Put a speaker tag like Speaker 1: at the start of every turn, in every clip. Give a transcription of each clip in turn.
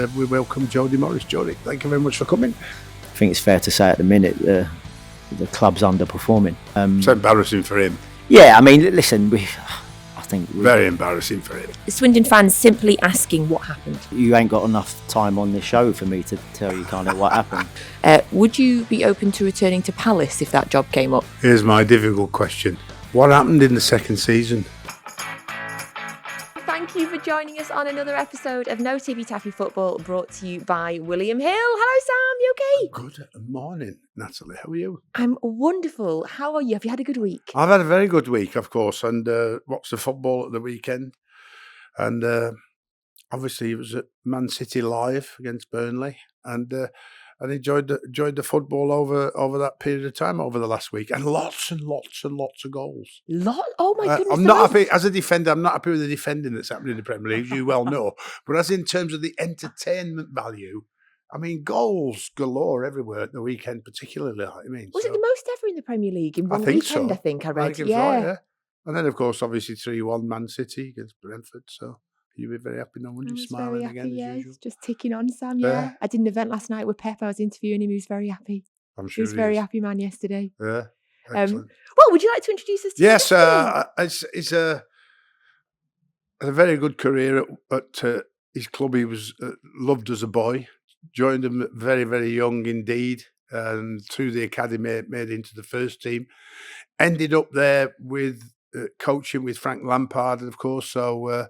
Speaker 1: we welcome Jody Morris. Jody, thank you very much for coming.
Speaker 2: I think it's fair to say at the minute the club's underperforming.
Speaker 1: It's embarrassing for him.
Speaker 2: Yeah, I mean, listen,
Speaker 1: very embarrassing for him.
Speaker 3: The Swindon fans simply asking what happened.
Speaker 2: You ain't got enough time on this show for me to tell you kind of what happened.
Speaker 3: Would you be open to returning to Palace if that job came up?
Speaker 1: Here's my difficult question. What happened in the second season?
Speaker 3: Thank you for joining us on another episode of No Tippy Tappy Football, brought to you by William Hill. Hello, Sam. You okay?
Speaker 1: Good morning, Natalie. How are you?
Speaker 3: I'm wonderful. How are you? Have you had a good week?
Speaker 1: I've had a very good week, of course, and watched the football at the weekend. And obviously, it was at Man City live against Burnley, and enjoyed the football over that period of time over the last week, and lots and lots and lots of goals.
Speaker 3: Oh my goodness!
Speaker 1: I'm not happy as a defender. I'm not happy with the defending that's happening in the Premier League, as you well know. But as in terms of the entertainment value, I mean, goals galore everywhere at the weekend, particularly.
Speaker 3: Was it the most ever in the Premier League in one weekend?
Speaker 1: So.
Speaker 3: I think I read.
Speaker 1: Right, yeah. And then, of course, obviously 3-1 Man City against Brentford. So. You'll be very happy now, wouldn't you? Smiling
Speaker 3: happy,
Speaker 1: again,
Speaker 3: yeah.
Speaker 1: as usual.
Speaker 3: It's just ticking on, Sam, yeah. I did an event last night with Pep. I was interviewing him. He was very happy.
Speaker 1: I'm sure
Speaker 3: he was a very happy man yesterday.
Speaker 1: Yeah,
Speaker 3: well, would you like to introduce us to
Speaker 1: Yes, it's a very good career at his club. He was loved as a boy. Joined him very, very young indeed. And through the academy, made into the first team. Ended up there with coaching with Frank Lampard, of course. So...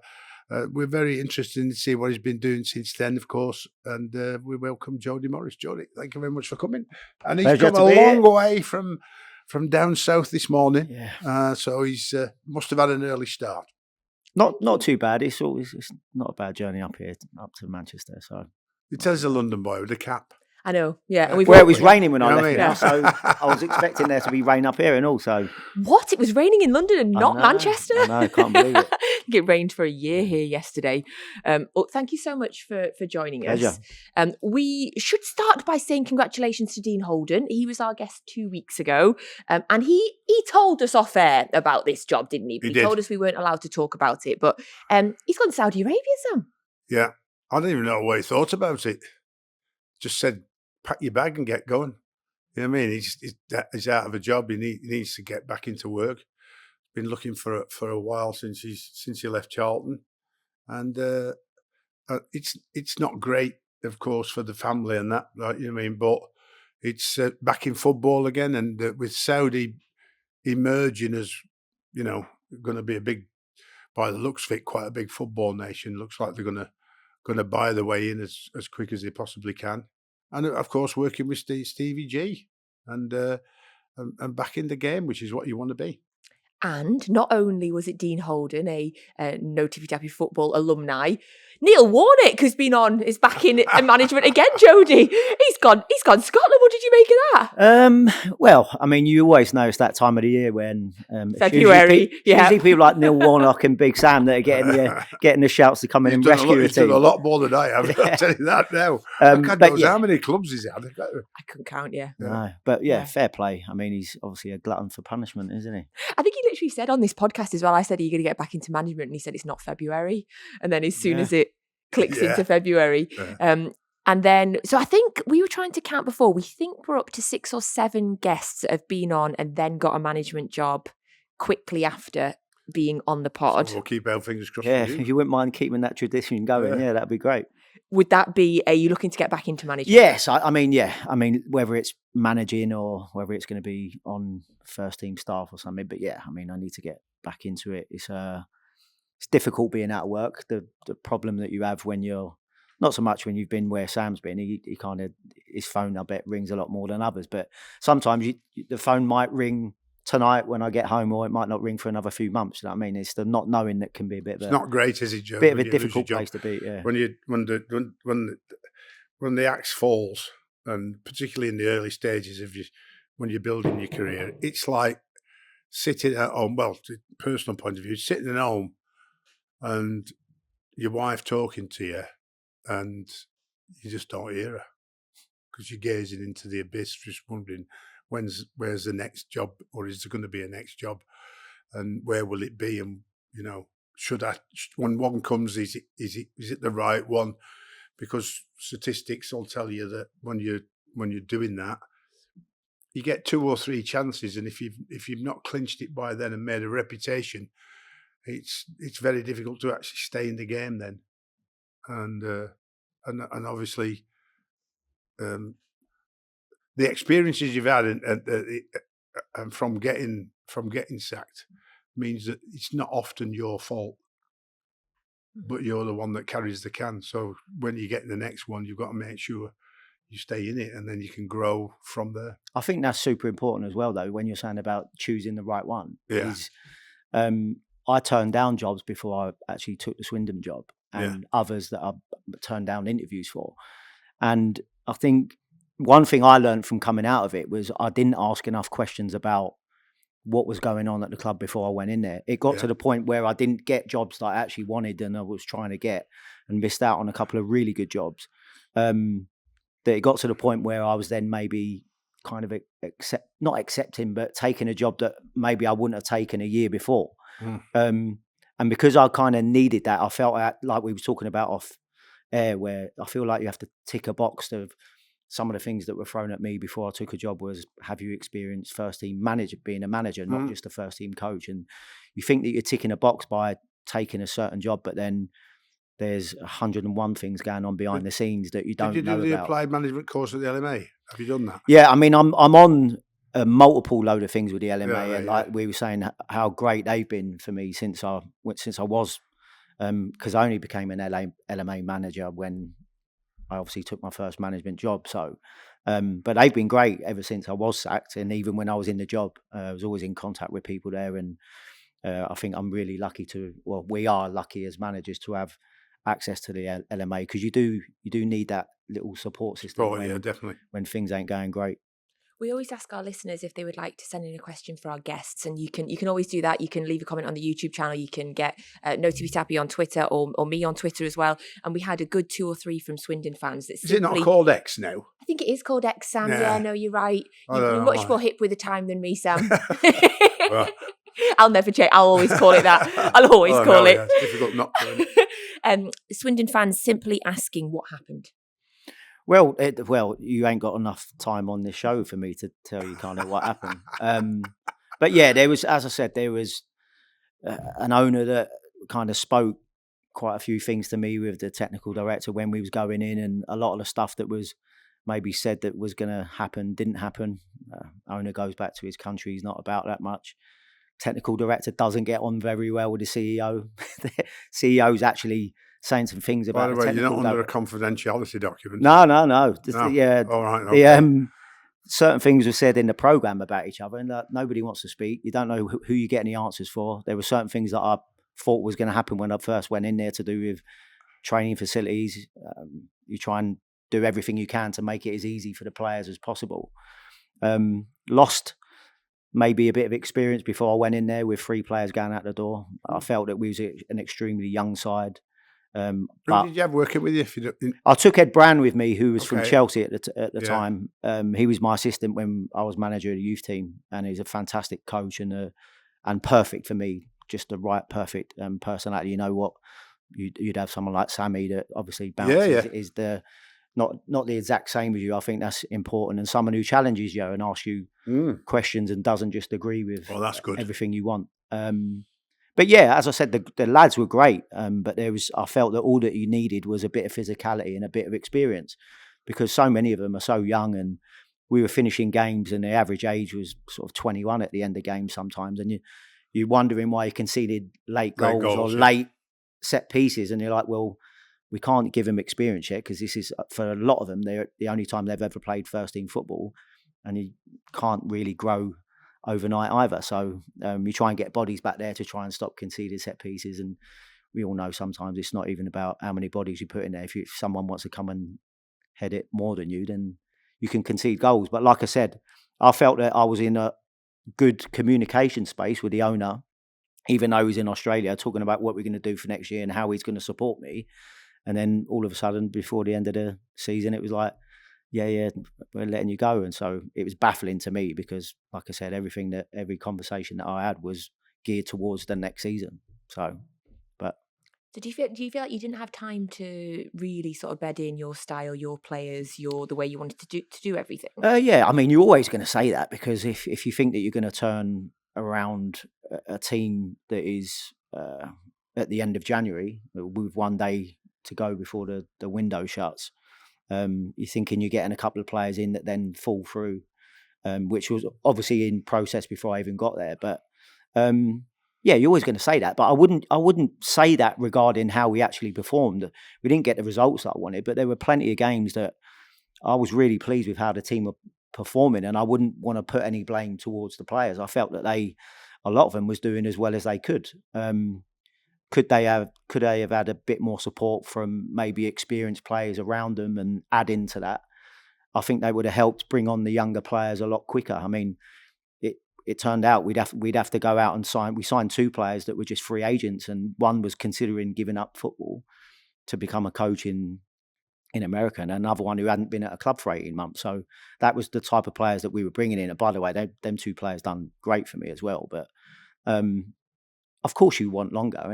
Speaker 1: we're very interested to see what he's been doing since then, of course, and we welcome Jody Morris. Jody, thank you very much for coming. And he's come a long way from down south this morning, so he's must have had an early start.
Speaker 2: Not too bad. It's not a bad journey up here, up to Manchester. So
Speaker 1: he tells a London boy with a cap.
Speaker 3: I know, yeah.
Speaker 2: Well, it was raining when I left here, so I was expecting there to be rain up here and also.
Speaker 3: What? It was raining in London and not Manchester?
Speaker 2: I know, I can't believe it.
Speaker 3: It rained for a year here yesterday. Well, thank you so much for joining us. We should start by saying congratulations to Dean Holden. He was our guest 2 weeks ago, and he told us off air about this job, didn't he? He told us we weren't allowed to talk about it, but he's gone to Saudi Arabia, Sam.
Speaker 1: Yeah, I don't even know what he thought about it. Just said, pack your bag and get going. You know what I mean? He's out of a job. He needs to get back into work. Been looking for a while since he left Charlton, and it's not great, of course, for the family and that. Right, you know what I mean? But it's back in football again, and with Saudi emerging as going to be a big, by the looks of it, quite a big football nation. Looks like they're going to buy their way in as quick as they possibly can. And of course, working with Stevie G and back in the game, which is what you want to be.
Speaker 3: And not only was it Dean Holden, a No Tippy Tappy Football alumni, Neil Warnock is back in management again, Jody. He's gone Scotland. What did you make of that?
Speaker 2: Well, I mean, you always know it's that time of the year when
Speaker 3: February.
Speaker 2: Usually people like Neil Warnock and Big Sam that are getting the shouts to come in and rescue the team.
Speaker 1: He's done a lot more than I have. Yeah. I'll tell you that now. How many clubs he's had?
Speaker 3: I couldn't count. Yeah.
Speaker 2: No, but fair play. I mean, he's obviously a glutton for punishment, isn't he?
Speaker 3: I think he literally said on this podcast as well. I said, "Are you going to get back into management?" And he said, "It's not February." And then as soon as it clicks into February. And then, so I think we were trying to count before. We think we're up to 6 or 7 guests that have been on and then got a management job quickly after being on the pod.
Speaker 1: So we'll keep our fingers crossed.
Speaker 2: Yeah, if you wouldn't mind keeping that tradition going, that'd be great.
Speaker 3: Would that be, are you looking to get back into management?
Speaker 2: Yes, I mean, whether it's managing or whether it's going to be on first team staff or something. But I mean, I need to get back into it. It's difficult being out of work. The problem that you have when you're, not so much when you've been where Sam's been, he kind of, his phone, I bet, rings a lot more than others. But sometimes the phone might ring tonight when I get home, or it might not ring for another few months. You know what I mean? It's the not knowing that can be a bit of
Speaker 1: it's not great, is it, Joe?
Speaker 2: Bit of a difficult place to be, yeah.
Speaker 1: When the axe falls, and particularly in the early stages of when you're building your career, it's like sitting at home, well, personal point of view, sitting at home and your wife talking to you and you just don't hear her because you're gazing into the abyss, just wondering where's the next job, or is there going to be a next job, and where will it be, and should I, when one comes, is it the right one? because statistics will tell you that when you're doing that, you get 2 or 3 chances, and if you've not clinched it by then and made a reputation, it's very difficult to actually stay in the game then. And obviously, the experiences you've had and from getting sacked means that it's not often your fault, but you're the one that carries the can. So when you get the next one, you've got to make sure you stay in it, and then you can grow from there.
Speaker 2: I think that's super important as well, though, when you're saying about choosing the right one.
Speaker 1: Yeah.
Speaker 2: I turned down jobs before I actually took the Swindon job, and others that I turned down interviews for. And I think one thing I learned from coming out of it was I didn't ask enough questions about what was going on at the club before I went in there. It got to the point where I didn't get jobs that I actually wanted and I was trying to get, and missed out on a couple of really good jobs. That it got to the point where I was then maybe kind of not accepting, but taking a job that maybe I wouldn't have taken a year before. And because I kind of needed that, I felt like we were talking about off air, where I feel like you have to tick a box of some of the things that were thrown at me before I took a job was, have you experienced first team manager, being a manager, not just a first team coach? And you think that you're ticking a box by taking a certain job, but then there's 101 things going on behind the scenes that you don't know about.
Speaker 1: Did you do the applied management course at the LMA? Have you done that?
Speaker 2: Yeah, I mean, I'm on a multiple load of things with the LMA, and like we were saying, how great they've been for me since I was, because I only became an LMA manager when I obviously took my first management job. So, but they've been great ever since I was sacked, and even when I was in the job, I was always in contact with people there, and I think I'm really lucky we are lucky as managers to have access to the LMA, because you do need that little support system
Speaker 1: definitely,
Speaker 2: when things ain't going great.
Speaker 3: We always ask our listeners if they would like to send in a question for our guests, and you can always do that. You can leave a comment on the YouTube channel. You can get No Tippy Tappy on Twitter or me on Twitter as well. And we had a good 2 or 3 from Swindon fans. Is
Speaker 1: it not called X now?
Speaker 3: I think it is called X, Sam. Yeah, no, you're right. You're much more hip with the time than me, Sam.
Speaker 1: Well,
Speaker 3: I'll never change. I'll always call it that. I'll always call it.
Speaker 1: Yeah, it's difficult not to.
Speaker 3: Swindon fans simply asking what happened.
Speaker 2: Well, you ain't got enough time on this show for me to tell you kind of what happened. But yeah, there was, as I said, there was an owner that kind of spoke quite a few things to me with the technical director when we was going in, and a lot of the stuff that was maybe said that was going to happen didn't happen. Owner goes back to his country. He's not about that much. Technical director doesn't get on very well with the CEO. The CEO's actually saying some things about.
Speaker 1: By the way, you're not under a confidentiality document.
Speaker 2: No.
Speaker 1: No. All right. Okay.
Speaker 2: Certain things were said in the programme about each other, and nobody wants to speak. You don't know who you get any answers for. There were certain things that I thought was going to happen when I first went in there to do with training facilities. You try and do everything you can to make it as easy for the players as possible. Lost maybe a bit of experience before I went in there with 3 players going out the door. I felt that we was an extremely young side.
Speaker 1: Who did you have working with you?
Speaker 2: I took Ed Brown with me, who was from Chelsea at the time. He was my assistant when I was manager of the youth team, and he's a fantastic coach and perfect for me. Just the right, perfect personality. You know what? You'd have someone like Sammy that obviously bounces is the not the exact same as you. I think that's important, and someone who challenges you and asks you questions and doesn't just agree with
Speaker 1: that's good.
Speaker 2: Everything you want. But yeah, as I said, the lads were great, but I felt that all that you needed was a bit of physicality and a bit of experience, because so many of them are so young, and we were finishing games and the average age was sort of 21 at the end of games sometimes, and you're wondering why you conceded late goals or late set pieces, and you're like, well, we can't give them experience yet, because this is, for a lot of them, they're the only time they've ever played first team football, and you can't really grow overnight either. So you try and get bodies back there to try and stop conceding set pieces, and we all know sometimes it's not even about how many bodies you put in there. If someone wants to come and head it more than you, then you can concede goals. But like I said, I felt that I was in a good communication space with the owner, even though he's in Australia, talking about what we're going to do for next year and how he's going to support me. And then all of a sudden, before the end of the season, it was like, yeah, we're letting you go. And so it was baffling to me, because, like I said, every conversation that I had was geared towards the next season. So, but
Speaker 3: So do you feel like you didn't have time to really sort of bed in your style, your players, the way you wanted to do everything?
Speaker 2: Yeah, I mean, you're always going to say that, because if you think that you're going to turn around a team that is at the end of January with 1 day to go before the window shuts, you're thinking you're getting a couple of players in that then fall through, which was obviously in process before I even got there. But yeah, you're always going to say that, but I wouldn't say that regarding how we actually performed. We didn't get the results that I wanted, but there were plenty of games that I was really pleased with how the team were performing, and I wouldn't want to put any blame towards the players. I felt that a lot of them was doing as well as they could. Could they have had a bit more support from maybe experienced players around them and add into that? I think they would have helped bring on the younger players a lot quicker. I mean, it turned out we'd have to go out and sign. We signed 2 players that were just free agents, and one was considering giving up football to become a coach in America, and another one who hadn't been at a club for 18 months. So that was the type of players that we were bringing in. And by the way, them 2 players done great for me as well. But of course you want longer,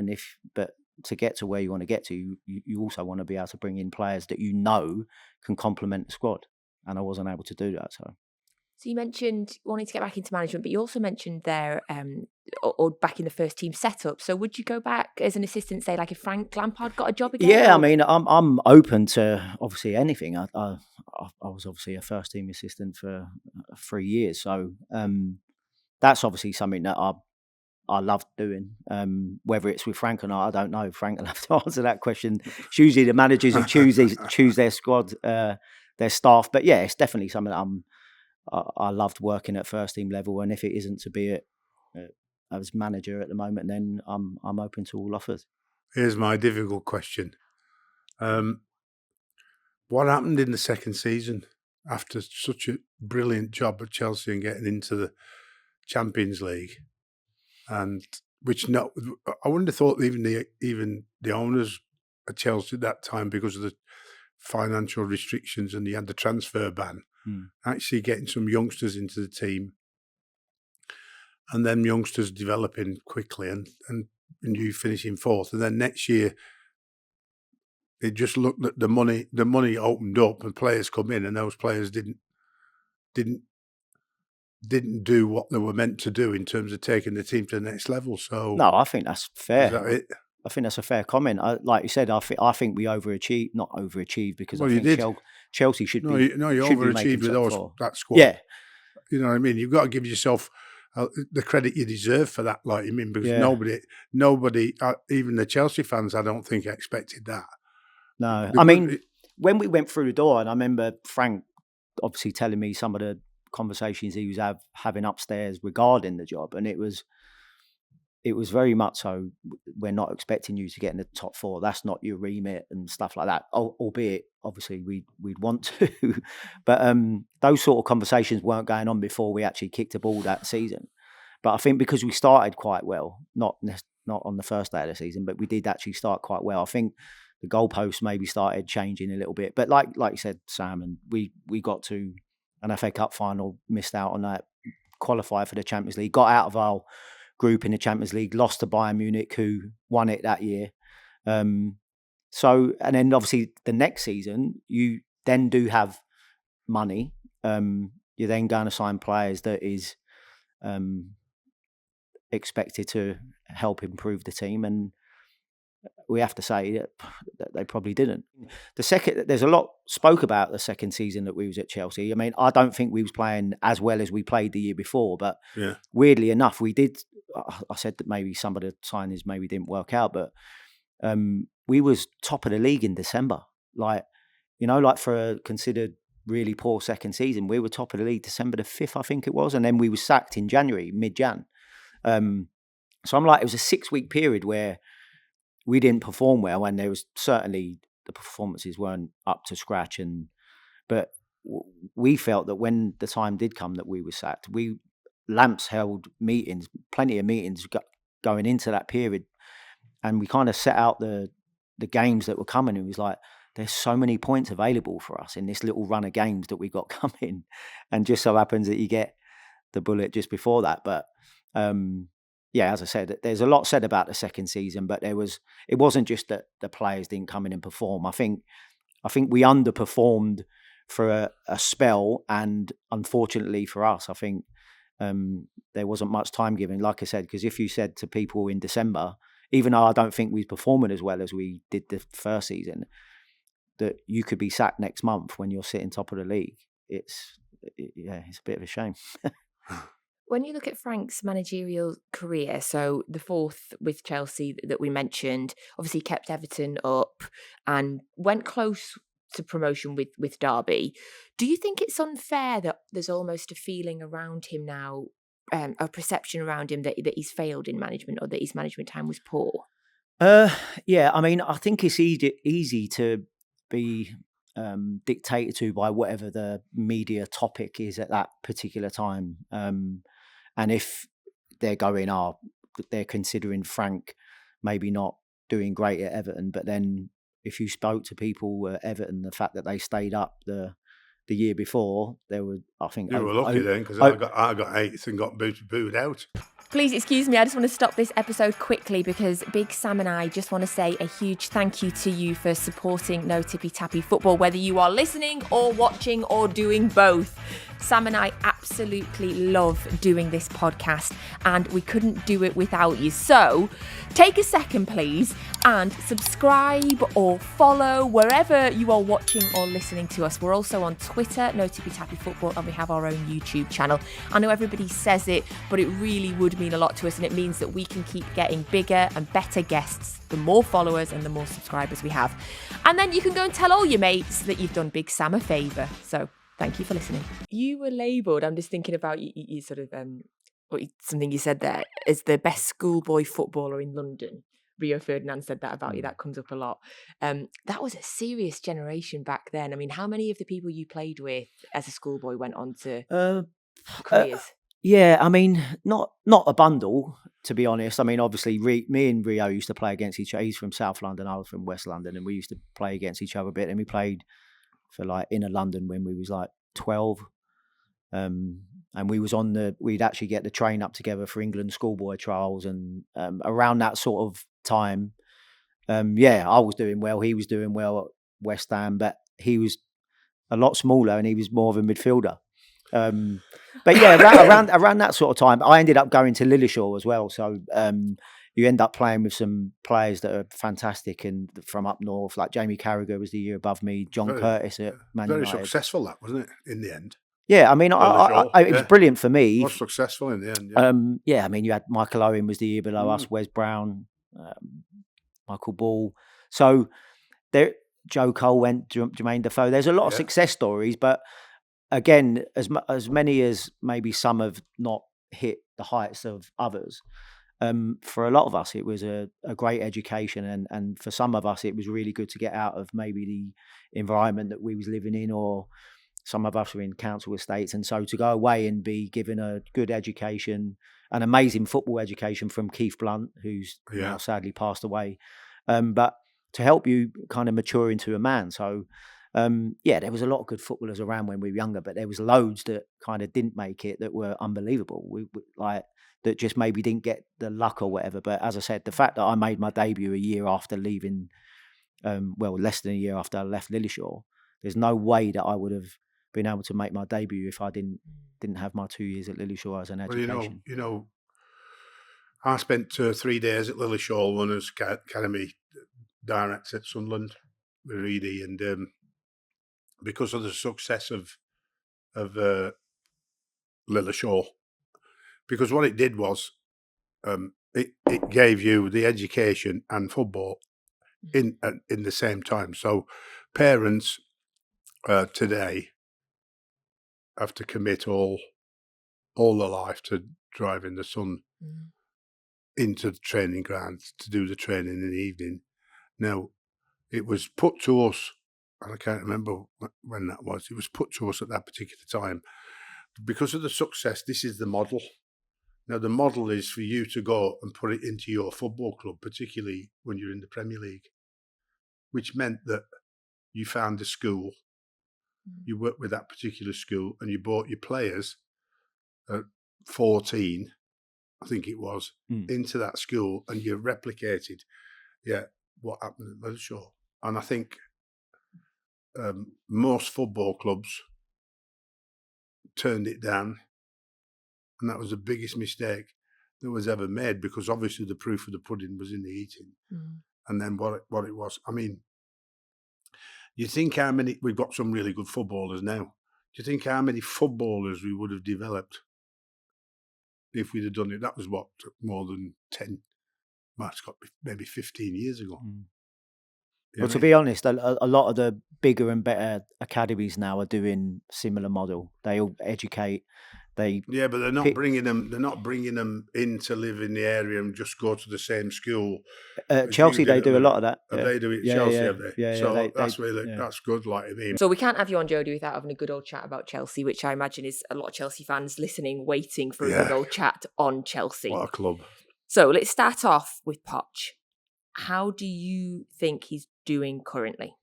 Speaker 2: but to get to where you want to get to, you also want to be able to bring in players that you know can complement the squad. And I wasn't able to do that.
Speaker 3: So you mentioned wanting to get back into management, but you also mentioned there, or back in the first team setup. So would you go back as an assistant, say, like if Frank Lampard got a job again?
Speaker 2: Yeah, I mean, I'm open to obviously anything. I was obviously a first team assistant for 3 years, so that's obviously something that I loved doing. Whether it's with Frank or not, I don't know. Frank will have to answer that question. It's usually the managers who choose their squad, their staff. But yeah, it's definitely something that I loved working at first team level, and if it isn't to be as manager at the moment, then I'm open to all offers.
Speaker 1: Here's my difficult question: what happened in the second season after such a brilliant job at Chelsea and getting into the Champions League? And I wouldn't have thought even the owners at Chelsea at that time, because of the financial restrictions and you had the transfer ban, actually getting some youngsters into the team, and then youngsters developing quickly, and you finishing 4th, and then next year it just looked at the money opened up and players come in, and those players didn't do what they were meant to do in terms of taking the team to the next level. So
Speaker 2: no, I think that's fair.
Speaker 1: Is that it?
Speaker 2: I think that's a fair comment. Like you said, I think we overachieved, not overachieved, because I think Chelsea should be. You
Speaker 1: overachieved with that squad.
Speaker 2: Yeah,
Speaker 1: you know what I mean. You've got to give yourself the credit you deserve for that. Like, I mean, because nobody, even the Chelsea fans, I don't think expected that.
Speaker 2: No, I mean, when we went through the door, and I remember Frank obviously telling me some of the conversations he was having upstairs regarding the job, and it was very much so, we're not expecting you to get in the top 4. That's not your remit and stuff like that. Albeit, obviously, we'd want to, but those sort of conversations weren't going on before we actually kicked a ball that season. But I think because we started quite well, not on the first day of the season, but we did actually start quite well. I think the goalposts maybe started changing a little bit. But like you said, Sam, and we got to an FA Cup final, missed out on that, qualified for the Champions League, got out of our group in the Champions League, lost to Bayern Munich, who won it that year. So, and then obviously the next season, you then do have money. You're then going to sign players that is expected to help improve the team, and we have to say that they probably didn't. There's a lot spoke about the second season that we was at Chelsea. I mean, I don't think we was playing as well as we played the year before, but weirdly enough, we did. I said that maybe some of the signings maybe didn't work out, but we was top of the league in December. Like for a considered really poor second season, we were top of the league December the 5th, I think it was, and then we were sacked in January, mid-Jan. So I'm like, it was a 6-week period where we didn't perform well, and there was certainly the performances weren't up to scratch. But we felt that when the time did come that we were sacked, Lamps held meetings, plenty of meetings going into that period, and we kind of set out the games that were coming. It was like, there's so many points available for us in this little run of games that we got coming, and just so happens that you get the bullet just before that. But yeah, as I said, there's a lot said about the second season, but it wasn't just that the players didn't come in and perform. I think we underperformed for a spell, and unfortunately for us, I think there wasn't much time given. Like I said, because if you said to people in December, even though I don't think we were performing as well as we did the first season, that you could be sacked next month when you're sitting top of the league, it's a bit of a shame.
Speaker 3: When you look at Frank's managerial career, so the fourth with Chelsea that we mentioned, obviously kept Everton up and went close to promotion with Derby. Do you think it's unfair that there's almost a feeling around him now, a perception around him that he's failed in management, or that his management time was poor?
Speaker 2: Yeah, I mean, I think it's easy to be dictated to by whatever the media topic is at that particular time. And if they're they're considering Frank maybe not doing great at Everton, but then if you spoke to people at Everton, the fact that they stayed up the year before, there were, I think,
Speaker 1: you were lucky then, because I got eighth and got booed out.
Speaker 3: Please excuse me, I just want to stop this episode quickly because Big Sam and I just want to say a huge thank you to you for supporting No Tippy Tappy Football, whether you are listening or watching or doing both. Sam and I absolutely love doing this podcast, and we couldn't do it without you. So take a second, please, and subscribe or follow wherever you are watching or listening to us. We're also on Twitter, No Tippy Tappy Football, and we have our own YouTube channel. I know everybody says it, but it really would mean a lot to us, and it means that we can keep getting bigger and better guests the more followers and the more subscribers we have. And then you can go and tell all your mates that you've done Big Sam a favour. So thank you for listening. You were labelled, I'm just thinking about you sort of, something you said there, as the best schoolboy footballer in London. Rio Ferdinand said that about you. That comes up a lot. That was a serious generation back then. I mean, how many of the people you played with as a schoolboy went on to careers?
Speaker 2: Yeah, I mean, not a bundle, to be honest. I mean, obviously, me and Rio used to play against each other. He's from South London, I was from West London, and we used to play against each other a bit. And we played for like inner London when we was like 12. And we'd actually get the train up together for England schoolboy trials. And around that sort of time, I was doing well. He was doing well at West Ham, but he was a lot smaller and he was more of a midfielder. But yeah, around that sort of time, I ended up going to Lilleshall as well. So you end up playing with some players that are fantastic and from up north, like Jamie Carragher was the year above me, John Curtis at Man United.
Speaker 1: Very successful, that, wasn't it, in the end?
Speaker 2: Yeah, I mean, it was brilliant for me.
Speaker 1: It was successful in the end.
Speaker 2: Yeah, I mean, you had Michael Owen was the year below us, Wes Brown, Michael Ball. So there, Joe Cole went, Jermaine Defoe. There's a lot of success stories, but again, as many as maybe some have not hit the heights of others. For a lot of us, it was a great education, and for some of us, it was really good to get out of maybe the environment that we was living in, or some of us were in council estates, and so to go away and be given a good education, an amazing football education from Keith Blunt, who's now sadly passed away, but to help you kind of mature into a man. So there was a lot of good footballers around when we were younger, but there was loads that kind of didn't make it that were unbelievable. We like that just maybe didn't get the luck or whatever. But as I said, the fact that I made my debut a year after leaving, less than a year after I left Lilleshall, there's no way that I would have been able to make my debut if I didn't have my 2 years at Lilleshall as an education.
Speaker 1: Well, I spent 3 days at Lilleshall, one as academy director at Sunderland with Reedy, and because of the success of Lilleshall, because what it did was it gave you the education and football in the same time. So parents today have to commit all their life to driving the son into the training grounds to do the training in the evening. Now, it was put to us, and I can't remember when that was, it was put to us at that particular time. Because of the success, this is the model. Now, the model is for you to go and put it into your football club, particularly when you're in the Premier League, which meant that you found a school, you worked with that particular school, and you bought your players at 14 I think it was, into that school, and you replicated, what happened at Lilleshall. And I think most football clubs turned it down, and that was the biggest mistake that was ever made, because obviously the proof of the pudding was in the eating. And then what it was, I mean, you think how many, we've got some really good footballers now. Do you think how many footballers we would have developed if we'd have done it? That was what, more than 10, it's got maybe 15 years ago.
Speaker 2: Well, to be honest, a lot of the bigger and better academies now are doing similar model. They all educate. But
Speaker 1: they're not bringing them. They're not bringing them in to live in the area and just go to the same school.
Speaker 2: Chelsea, they do a lot of that.
Speaker 1: They do it. Chelsea, have they?
Speaker 2: Yeah,
Speaker 1: so that's really that's good. Like, I mean,
Speaker 3: so we can't have you on, Jody, without having a good old chat about Chelsea, which I imagine is a lot of Chelsea fans listening, waiting for a good old chat on Chelsea.
Speaker 1: What a club!
Speaker 3: So let's start off with Poch. How do you think he's doing currently?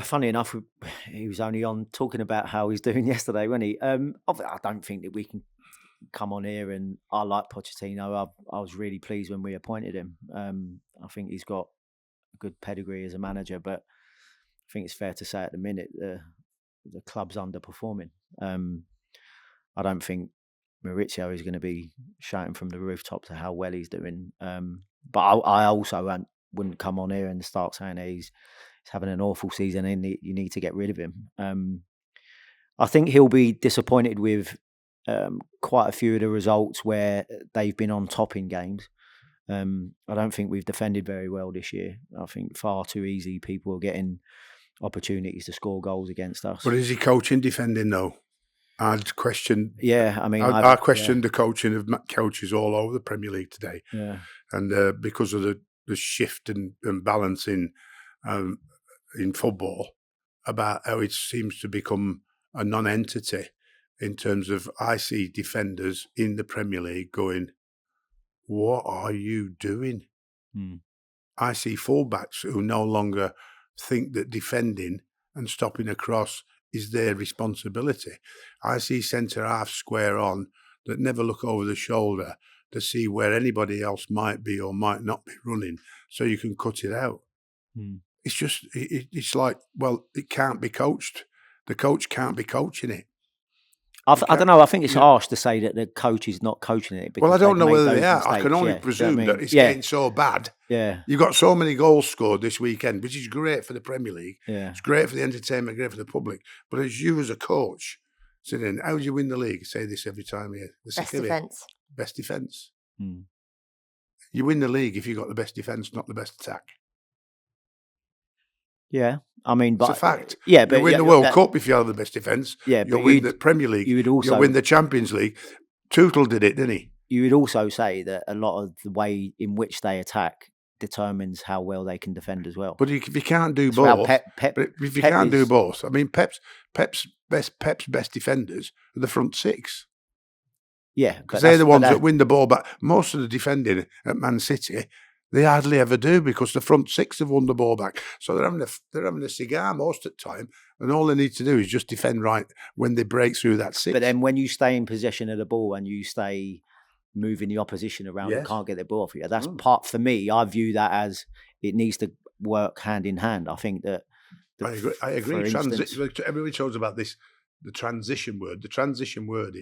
Speaker 2: Funny enough, he was only on talking about how he's doing yesterday, wasn't he? I don't think that we can come on here, and I like Pochettino. I was really pleased when we appointed him. I think he's got a good pedigree as a manager, but I think it's fair to say at the minute the club's underperforming. I don't think Maurizio is going to be shouting from the rooftop to how well he's doing. But I also wouldn't come on here and start saying he's having an awful season and you need to get rid of him. I think he'll be disappointed with quite a few of the results where they've been on top in games. I don't think we've defended very well this year. I think far too easy people are getting opportunities to score goals against us.
Speaker 1: But is he coaching defending though? I'd question.
Speaker 2: Yeah, I mean,
Speaker 1: I questioned the coaching of coaches all over the Premier League today.
Speaker 2: Yeah,
Speaker 1: and because of the shift and balance in football, about how it seems to become a non-entity in terms of, I see defenders in the Premier League going, what are you doing? I see fullbacks who no longer think that defending and stopping a cross is their responsibility. I see centre-half square on that never look over the shoulder to see where anybody else might be or might not be running, so you can cut it out. It's just, it's like, well, it can't be coached. The coach can't be coaching it.
Speaker 2: I don't know. I think it's harsh to say that the coach is not coaching it.
Speaker 1: Well, I don't know whether they are. I can only presume that it's getting so bad.
Speaker 2: Yeah.
Speaker 1: You've got so many goals scored this weekend, which is great for the Premier League.
Speaker 2: Yeah.
Speaker 1: It's great for the entertainment, great for the public. But as you as a coach, sitting, how do you win the league? I say this every time here.
Speaker 3: Best defence.
Speaker 1: Best defence. You win the league if you've got the best defence, not the best attack.
Speaker 2: Yeah, I mean, but
Speaker 1: it's a fact.
Speaker 2: Yeah, but
Speaker 1: you win the World Cup if you have the best defence.
Speaker 2: Yeah,
Speaker 1: you'll win the Premier League. You'll win the Champions League. Tuchel did it, didn't he?
Speaker 2: You would also say that a lot of the way in which they attack determines how well they can defend as well.
Speaker 1: But if you can't do both, if you can't do both, I mean, Pep's best defenders are the front six.
Speaker 2: Yeah,
Speaker 1: because they're the ones that win the ball back. Most of the defending at Man City, they hardly ever do, because the front six have won the ball back. So they're having a cigar most of the time, and all they need to do is just defend right when they break through that six.
Speaker 2: But then when you stay in possession of the ball and you stay moving the opposition around and can't get the ball off you, that's part, for me, I view that as it needs to work hand in hand. I think that...
Speaker 1: I agree. Everybody talks about this, the transition word. The transition word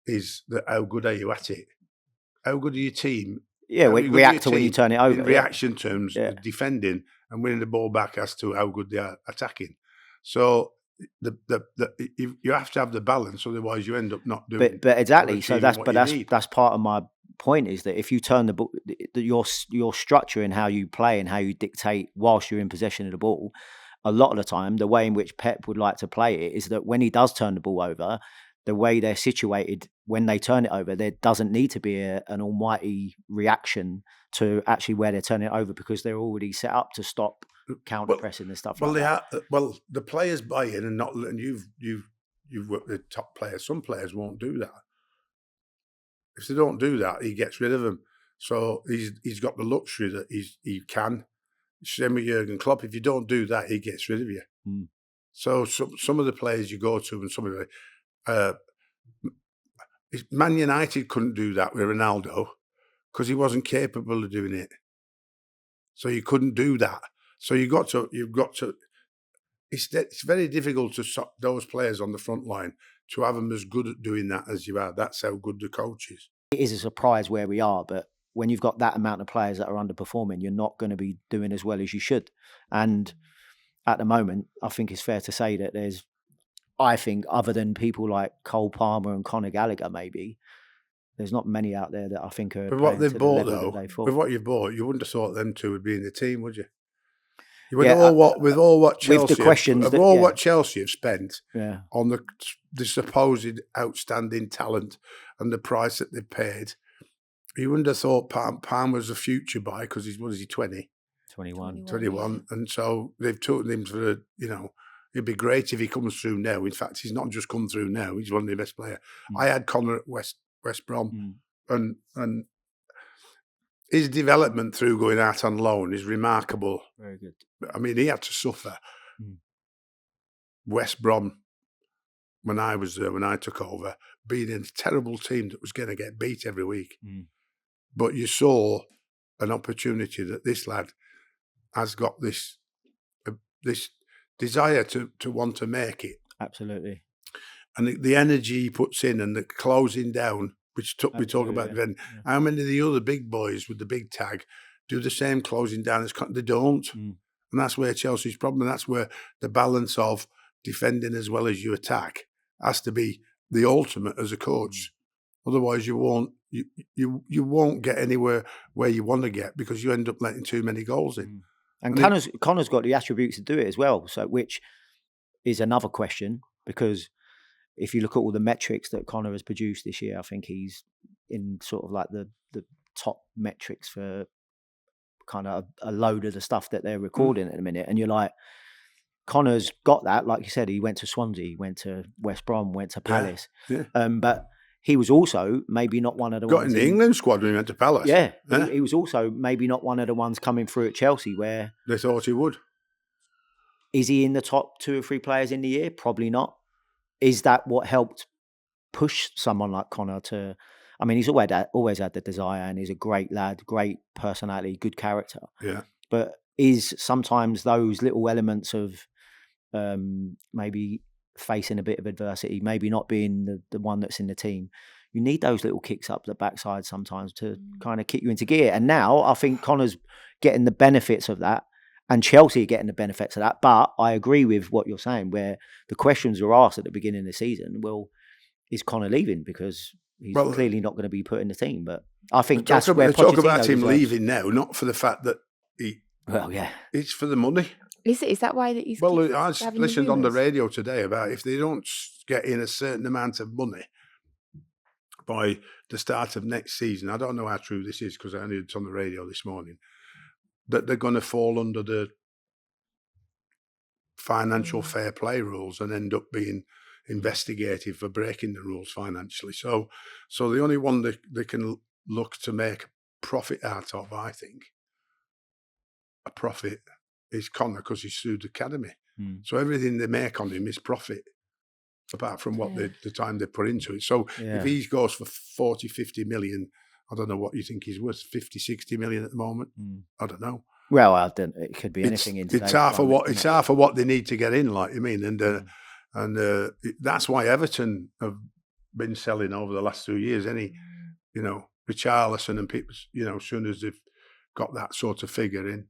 Speaker 1: is that how good are you at it? How good are your team?
Speaker 2: Yeah, react to when you turn it over.
Speaker 1: In reaction terms, defending and winning the ball back as to how good they are attacking. So you have to have the balance, otherwise you end up not doing.
Speaker 2: But exactly. So that's part of my point, is that if you turn the ball, your structure in how you play and how you dictate whilst you're in possession of the ball, a lot of the time the way in which Pep would like to play it is that when he does turn the ball over, the way they're situated when they turn it over, there doesn't need to be an almighty reaction to actually where they're turning it over, because they're already set up to stop counter pressing and stuff like that.
Speaker 1: The players buy in, and you've worked with top players. Some players won't do that. If they don't do that, he gets rid of them. So he's got the luxury that he can. Same with Jurgen Klopp. If you don't do that, he gets rid of you. So some of the players you go to, and some of the Man United couldn't do that with Ronaldo because he wasn't capable of doing it. So you couldn't do that. So you've got to. It's very difficult to stop those players on the front line to have them as good at doing that as you are. That's how good the coach is.
Speaker 2: It is a surprise where we are, but when you've got that amount of players that are underperforming, you're not going to be doing as well as you should. And at the moment, I think it's fair to say that I think, other than people like Cole Palmer and Conor Gallagher, maybe, there's not many out there that I think are.
Speaker 1: But what they've bought, though, with what you've bought, you wouldn't have thought them two would be in the team, would you? With all what Chelsea have spent on the supposed outstanding talent and the price that they've paid, you wouldn't have thought Palmer's a future buy because he's, 20? 21. And so they've taken him for, it'd be great if he comes through now. In fact, he's not just come through now. He's one of the best players. I had Conor at West Brom and his development through going out on loan is remarkable.
Speaker 2: Very good.
Speaker 1: I mean, he had to suffer. West Brom, when I was there, when I took over, being in a terrible team that was going to get beat every week. But you saw an opportunity that this lad has got this desire to want to make it.
Speaker 2: Absolutely.
Speaker 1: And the energy he puts in and the closing down, which we talk about then. How many of the other big boys with the big tag do the same closing down as they don't? And that's where Chelsea's problem. That's where the balance of defending as well as you attack has to be the ultimate as a coach. Otherwise, you won't get anywhere where you want to get because you end up letting too many goals in.
Speaker 2: And Conor's got the attributes to do it as well. So, which is another question, because if you look at all the metrics that Conor has produced this year, I think he's in sort of like the top metrics for kind of a load of the stuff that they're recording at the minute. And you're like, Conor's got that. Like you said, he went to Swansea, he went to West Brom, went to Palace. But he was also maybe not one of the ones...
Speaker 1: Got in the England squad when he went to Palace.
Speaker 2: He was also maybe not one of the ones coming through at Chelsea where...
Speaker 1: They thought he would.
Speaker 2: Is he in the top 2 or 3 players in the year? Probably not. Is that what helped push someone like Conor to... I mean, he's always had the desire, and he's a great lad, great personality, good character.
Speaker 1: Yeah.
Speaker 2: But is sometimes those little elements of maybe facing a bit of adversity, maybe not being the one that's in the team, you need those little kicks up the backside sometimes to kind of kick you into gear. And now I think Conor's getting the benefits of that, and Chelsea are getting the benefits of that. But I agree with what you're saying, where the questions were asked at the beginning of the season, well, is Conor leaving? Because he's clearly not going to be put in the team. But I think that's where Pochettino
Speaker 1: talk about him leaving now, not for the fact that it's for the money.
Speaker 3: Is that why that he's...
Speaker 1: Well, I listened on the radio today about if they don't get in a certain amount of money by the start of next season, I don't know how true this is because I heard it on the radio this morning, that they're going to fall under the financial fair play rules and end up being investigated for breaking the rules financially. So the only one they can look to make profit out of, I think, a profit, is Conor, because he's sued the academy. So everything they make on him is profit, apart from what the time they put into it. So if he goes for 40, 50 million, I don't know what you think he's worth, 50, 60 million at the moment. I don't know.
Speaker 2: Well, it could be anything.
Speaker 1: It's half of what they need to get in, like you mean. And that's why Everton have been selling over the last 2 years. Richarlison and people, as soon as they've got that sort of figure in,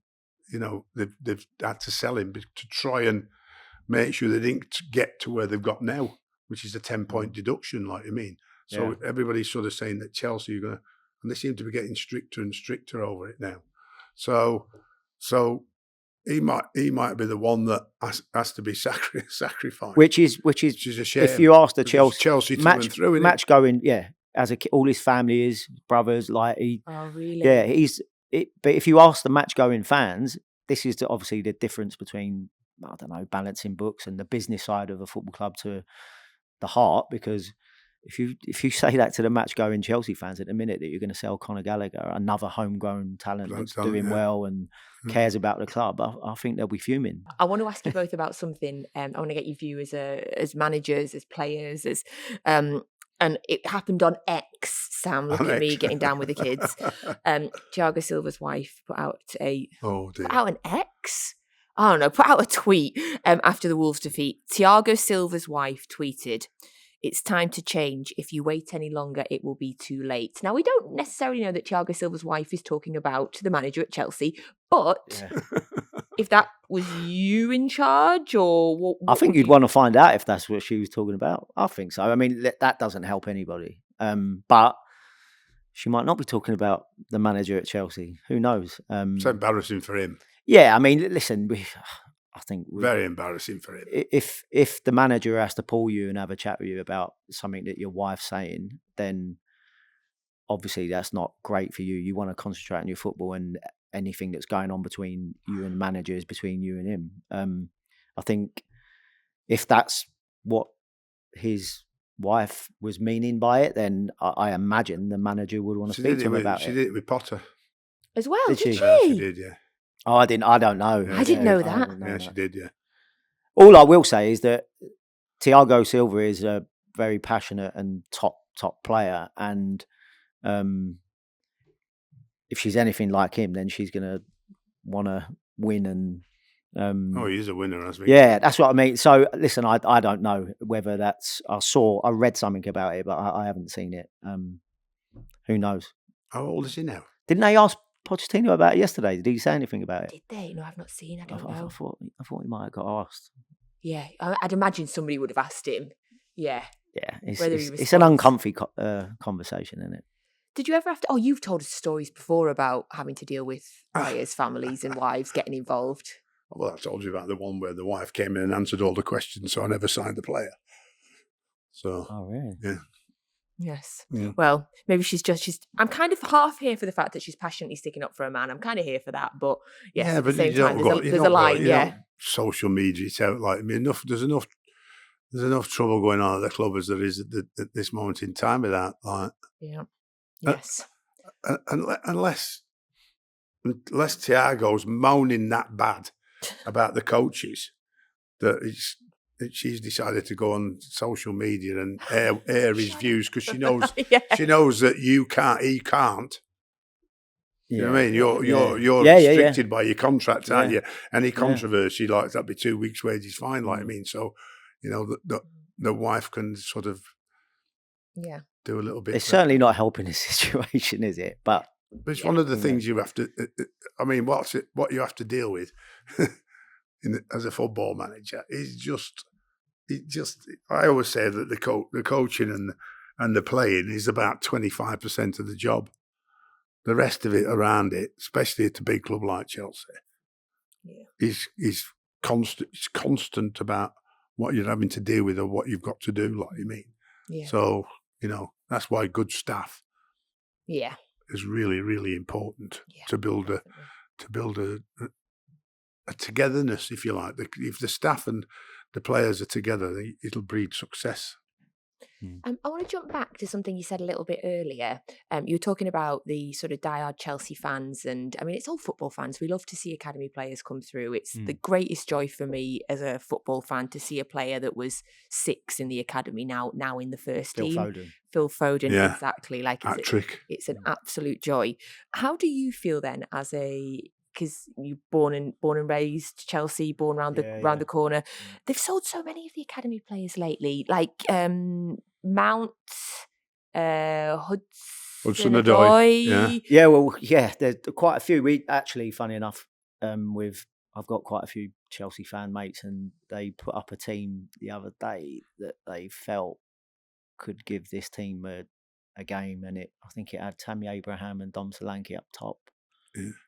Speaker 1: they've had to sell him to try and make sure they didn't get to where they've got now, which is a 10-point deduction, like you mean. So everybody's sort of saying that Chelsea are going to, and they seem to be getting stricter and stricter over it now. So he might be the one that has to be sacrificed.
Speaker 2: Which is
Speaker 1: a shame.
Speaker 2: If you ask the
Speaker 1: Chelsea
Speaker 2: match going, as all his family is brothers, like he.
Speaker 3: Oh really?
Speaker 2: Yeah, but if you ask the match going fans, this is obviously the difference between, I don't know, balancing books and the business side of a football club to the heart. Because if you say that to the match going Chelsea fans at the minute, that you're going to sell Conor Gallagher, another homegrown talent that's doing well and cares about the club, I think they'll be fuming.
Speaker 3: I want to ask you both about something. I want to get your view as managers, as players, as and it happened on X. Sam, look at me getting down with the kids. Thiago Silva's wife put out an X. I don't know, put out a tweet after the Wolves defeat. Thiago Silva's wife tweeted, "It's time to change. If you wait any longer, it will be too late." Now, we don't necessarily know that Thiago Silva's wife is talking about the manager at Chelsea, but if that was you in charge, or what
Speaker 2: I think you'd want to find out if that's what she was talking about. I think so. I mean, that doesn't help anybody. But she might not be talking about the manager at Chelsea. Who knows?
Speaker 1: It's embarrassing for him.
Speaker 2: Yeah, I mean, listen, I think
Speaker 1: very embarrassing for him.
Speaker 2: If the manager has to pull you and have a chat with you about something that your wife's saying, then obviously that's not great for you. You want to concentrate on your football, and anything that's going on between you and the manager is between you and him. I think if that's what his wife was meaning by it, then I imagine the manager would want to speak to him about it.
Speaker 1: She did it with Potter
Speaker 3: as well. Did she?
Speaker 1: She did, yeah.
Speaker 2: Oh, I didn't. I don't know.
Speaker 3: I didn't know that.
Speaker 1: Yeah, she did. Yeah.
Speaker 2: All I will say is that Thiago Silva is a very passionate and top player, and if she's anything like him, then she's going to want to win. And
Speaker 1: he's a winner, as we.
Speaker 2: Yeah, that's what I mean. So listen, I don't know whether that's. I read something about it, but I haven't seen it. Who knows?
Speaker 1: How old is he now?
Speaker 2: Didn't they ask Pochettino about it yesterday? Did he say anything about it?
Speaker 3: Did they? No, I've not seen. I don't know.
Speaker 2: I thought he might have got asked.
Speaker 3: Yeah, I'd imagine somebody would have asked him. Yeah.
Speaker 2: Yeah, it's an uncomfy conversation, isn't it?
Speaker 3: Did you ever have to? Oh, you've told us stories before about having to deal with players' families and wives getting involved.
Speaker 1: Well, I told you about the one where the wife came in and answered all the questions, so I never signed the player. So.
Speaker 2: Oh, really?
Speaker 1: Yeah.
Speaker 3: Yes. Yeah. Well, maybe she's. I'm kind of half here for the fact that she's passionately sticking up for a man. I'm kind of here for that, but yes, at the same time, there's a line. Yeah.
Speaker 1: Social media, it's out like there's enough trouble going on at the club as there is at this moment in time with that. Like,
Speaker 3: yeah. Yes.
Speaker 1: Unless Thiago's moaning that bad about the coaches that she's decided to go on social media and air his views because she knows she knows that he can't. You know what I mean? You're restricted by your contract, aren't you? Any controversy like that'd be 2 weeks' wages fine. Like I mean, so the wife can sort of do a little bit.
Speaker 2: It's certainly not helping the situation, is it? But
Speaker 1: it's one of the things you have to. I mean, what you have to deal with as a football manager is just. I always say that the coaching and the playing is about 25% of the job. The rest of it around it, especially at a big club like Chelsea, is constant. It's constant about what you're having to deal with or what you've got to do. Like you mean, so that's why good staff, is really, really important to build a togetherness, if you like. If the staff and the players are together, it'll breed success.
Speaker 3: I want to jump back to something you said a little bit earlier. You were talking about the sort of diehard Chelsea fans, and I mean, it's all football fans. We love to see academy players come through. It's the greatest joy for me as a football fan to see a player that was 6 in the academy now in the first team. Phil Foden, exactly. Like it's an absolute joy. How do you feel then, because you're born and raised Chelsea, born round the corner. They've sold so many of the academy players lately, like Mount, Hodgson.
Speaker 2: There's quite a few. We actually, funny enough, I've got quite a few Chelsea fan mates, and they put up a team the other day that they felt could give this team a game, and I think it had Tammy Abraham and Dom Solanke up top.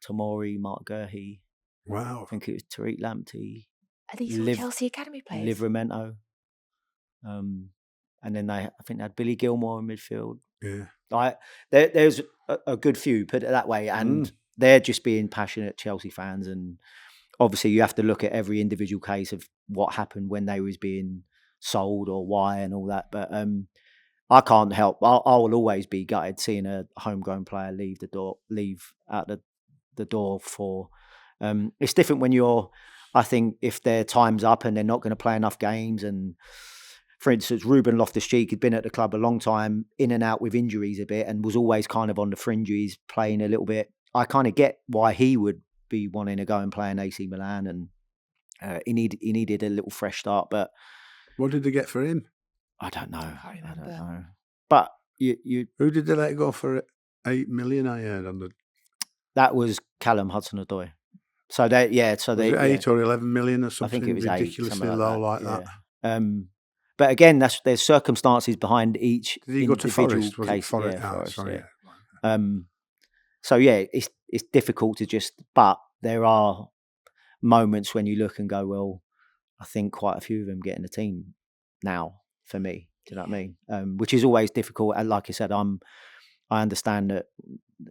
Speaker 2: Tamori, Mark Gurhey.
Speaker 1: Wow.
Speaker 2: I think it was Tariq Lamptey.
Speaker 3: Are these all Chelsea academy players?
Speaker 2: Livramento. And then I think they had Billy Gilmore in midfield.
Speaker 1: Yeah.
Speaker 2: There's a good few, put it that way, and they're just being passionate Chelsea fans. And obviously you have to look at every individual case of what happened when they was being sold or why and all that. But I can't help. I will always be gutted seeing a homegrown player leave out the door for. It's different when I think if their time's up and they're not going to play enough games, and for instance, Ruben Loftus-Cheek had been at the club a long time, in and out with injuries a bit, and was always kind of on the fringes, playing a little bit. I kind of get why he would be wanting to go and play in AC Milan, and he needed a little fresh start. But
Speaker 1: what did they get for him?
Speaker 2: I don't know.
Speaker 3: I don't know.
Speaker 2: But you
Speaker 1: who did they let go for 8 million? I heard on the.
Speaker 2: That was Callum Hudson-Odoi. So they,
Speaker 1: was it 8 or 11 million or something?
Speaker 2: I think it was
Speaker 1: ridiculously
Speaker 2: 8,
Speaker 1: low like that.
Speaker 2: But again, there's circumstances behind each
Speaker 1: Did he go to
Speaker 2: individual
Speaker 1: Forest? Was
Speaker 2: case.
Speaker 1: it Forest?
Speaker 2: Yeah, Forest,
Speaker 1: sorry.
Speaker 2: Yeah. So yeah, it's difficult to just. But there are moments when you look and go, well, I think quite a few of them get in the team now. For me, do you know what I mean? Which is always difficult. And like I said, I understand that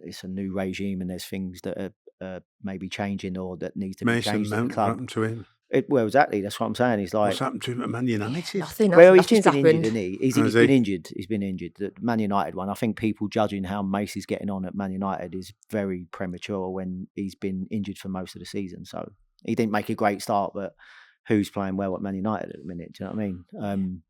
Speaker 2: it's a new regime and there's things that are maybe changing or that need to be changed in the club.
Speaker 1: What happened to him?
Speaker 2: Well, exactly. That's what I'm saying. He's like,
Speaker 1: what's happened to him at Man United?
Speaker 3: Nothing.
Speaker 2: Well, he's
Speaker 3: Nothing's
Speaker 2: just been
Speaker 3: happened.
Speaker 2: injured, isn't he? He's been injured. He's been injured. The Man United one. I think people judging how Macy's getting on at Man United is very premature when he's been injured for most of the season. So he didn't make a great start, but who's playing well at Man United at the minute? Do you know what I mean?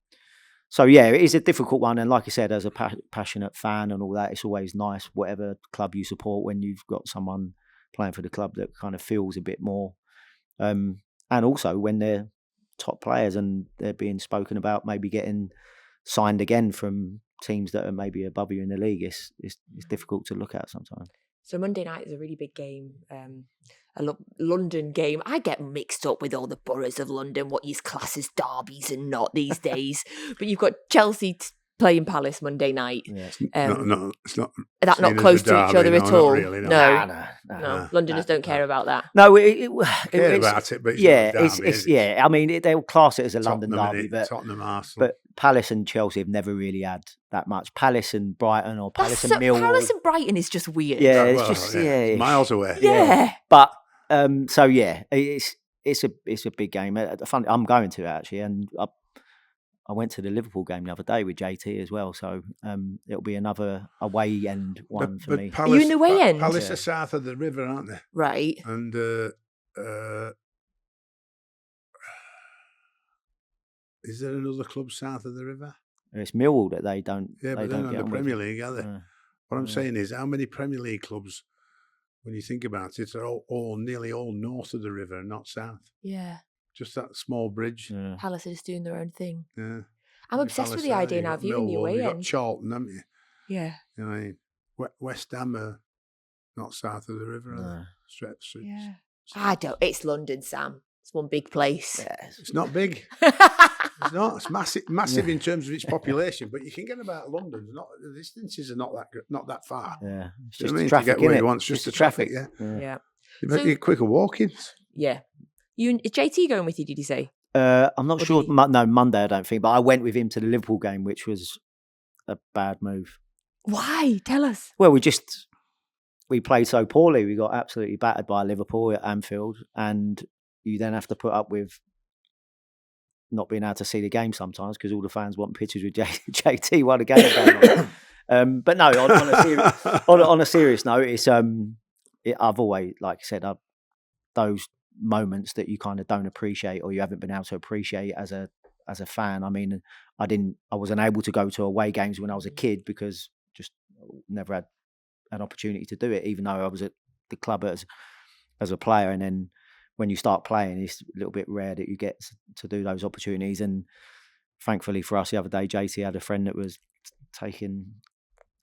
Speaker 2: So yeah, it is a difficult one, and like I said, as a passionate fan and all that, it's always nice, whatever club you support, when you've got someone playing for the club that kind of feels a bit more. And also when they're top players and they're being spoken about, maybe getting signed again from teams that are maybe above you in the league, it's difficult to look at sometimes.
Speaker 3: So Monday night is a really big game, a London game. I get mixed up with all the boroughs of London, what you class as derbies and not these days. But you've got Chelsea playing Palace Monday night.
Speaker 1: Yeah. It's not.
Speaker 3: That's not close to each other at all.
Speaker 1: Really,
Speaker 3: no. Londoners don't care about that.
Speaker 2: No,
Speaker 1: care about it, but it's
Speaker 2: I mean, they'll class it as a London
Speaker 1: Tottenham,
Speaker 2: derby, but
Speaker 1: Tottenham, Arsenal.
Speaker 2: But Palace and Chelsea have never really had that much. Palace and Brighton, or Palace and Millwall.
Speaker 3: Palace and Brighton is just weird.
Speaker 2: Yeah, it's
Speaker 1: miles away.
Speaker 3: Yeah.
Speaker 2: But so yeah, it's a big game. I'm going to actually, and I went to the Liverpool game the other day with JT as well, so it'll be another away end one for me.
Speaker 3: Are you in the away end?
Speaker 1: Palace are south of the river, aren't they?
Speaker 3: Right.
Speaker 1: And is there another club south of the river?
Speaker 2: It's Millwall that they don't.
Speaker 1: Yeah, but they're not in the Premier League, are they? What I'm saying is, how many Premier League clubs, when you think about it, are nearly all north of the river, not south?
Speaker 3: Yeah.
Speaker 1: Just that small bridge.
Speaker 2: Yeah.
Speaker 3: Palace are just doing their own thing.
Speaker 1: Yeah.
Speaker 3: I'm obsessed with the idea now of you in the away
Speaker 1: end. You've got
Speaker 3: end.
Speaker 1: Charlton, haven't you?
Speaker 3: Yeah.
Speaker 1: You know, West Ham are not south of the river, are they? Stretch.
Speaker 3: Yeah. I don't. It's London, Sam. It's one big place.
Speaker 2: Yeah.
Speaker 1: It's not big. It's not. It's massive in terms of its population, but you can get about London. The distances are not that far.
Speaker 2: Yeah. It's
Speaker 1: just
Speaker 2: the traffic,
Speaker 1: to get where you want. It's just the traffic.
Speaker 3: Yeah.
Speaker 1: You're quicker walking.
Speaker 3: Yeah. Is JT going with you, did you say?
Speaker 2: I'm not sure. No, Monday I don't think. But I went with him to the Liverpool game, which was a bad move.
Speaker 3: Why? Tell us.
Speaker 2: Well, we played so poorly. We got absolutely battered by Liverpool at Anfield, and you then have to put up with not being able to see the game sometimes because all the fans want pictures with JT while the game is going on. But no, on a serious note, it's I've always, like I said, those moments that you kind of don't appreciate or you haven't been able to appreciate as a fan. I mean, I wasn't able to go to away games when I was a kid because just never had an opportunity to do it, even though I was at the club as a player. And then when you start playing, it's a little bit rare that you get to do those opportunities. And thankfully for us, the other day, JT had a friend that was taking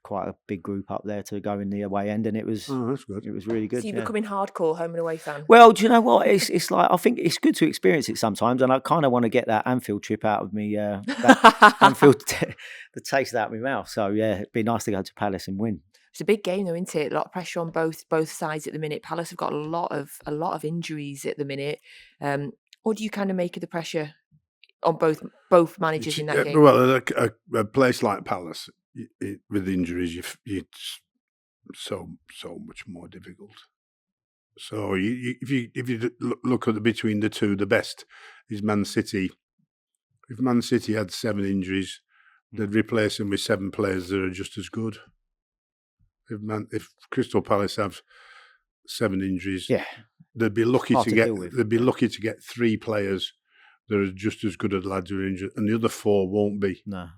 Speaker 2: quite a big group up there to go in the away end, and that's good. It was really good.
Speaker 3: So you're becoming hardcore home and away fan?
Speaker 2: Well, do you know what? It's like, I think it's good to experience it sometimes, and I kind of want to get that Anfield trip out of me, that Anfield, the taste out of my mouth. So yeah, it'd be nice to go to Palace and win.
Speaker 3: It's a big game though, isn't it? A lot of pressure on both sides at the minute. Palace have got a lot of injuries at the minute. What do you kind of make of the pressure on both managers in that game?
Speaker 1: Well, a place like Palace, with injuries, it's so much more difficult. So if you look at between the two, the best is Man City. If Man City had 7 injuries, they'd replace them with 7 players that are just as good. If Crystal Palace have 7 injuries, they'd be lucky to get 3 players they're just as good as lads who are injured, and the other 4 won't be.
Speaker 2: No.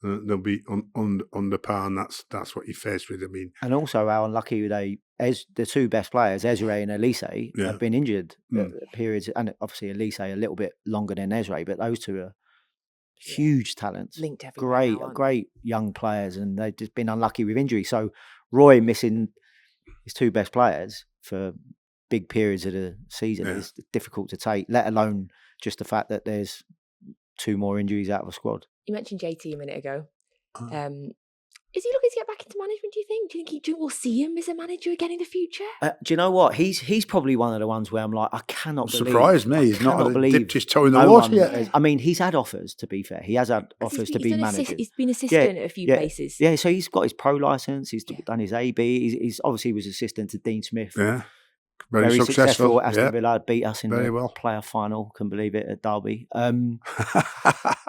Speaker 1: They'll be on the par, and that's what you're faced with. I mean,
Speaker 2: and also how unlucky the 2 best players, Ezra and Elise, have been injured at periods, and obviously Elise a little bit longer than Ezra, but those 2 are huge talents,
Speaker 3: linked everywhere.
Speaker 2: Great young players, and they've just been unlucky with injury. So Roy missing his 2 best players for big periods of the season is difficult to take, let alone just the fact that there's 2 more injuries out of a squad.
Speaker 3: You mentioned JT a minute ago. Is he looking to get back into management, do you think? Do you think we'll see him as a manager again in the future?
Speaker 2: Do you know what? He's probably one of the ones where I'm like, I cannot believe.
Speaker 1: Surprised me. He's not dipped his toe in the water yet.
Speaker 2: I mean, he's had offers, to be fair. He has had offers to be manager.
Speaker 3: He's been assistant at a few places.
Speaker 2: Yeah, so he's got his pro licence. He's done his AB. He's obviously was assistant to Dean Smith.
Speaker 1: Yeah. Very successful.
Speaker 2: Aston Villa beat us in the player final. Couldn't believe it at Derby. But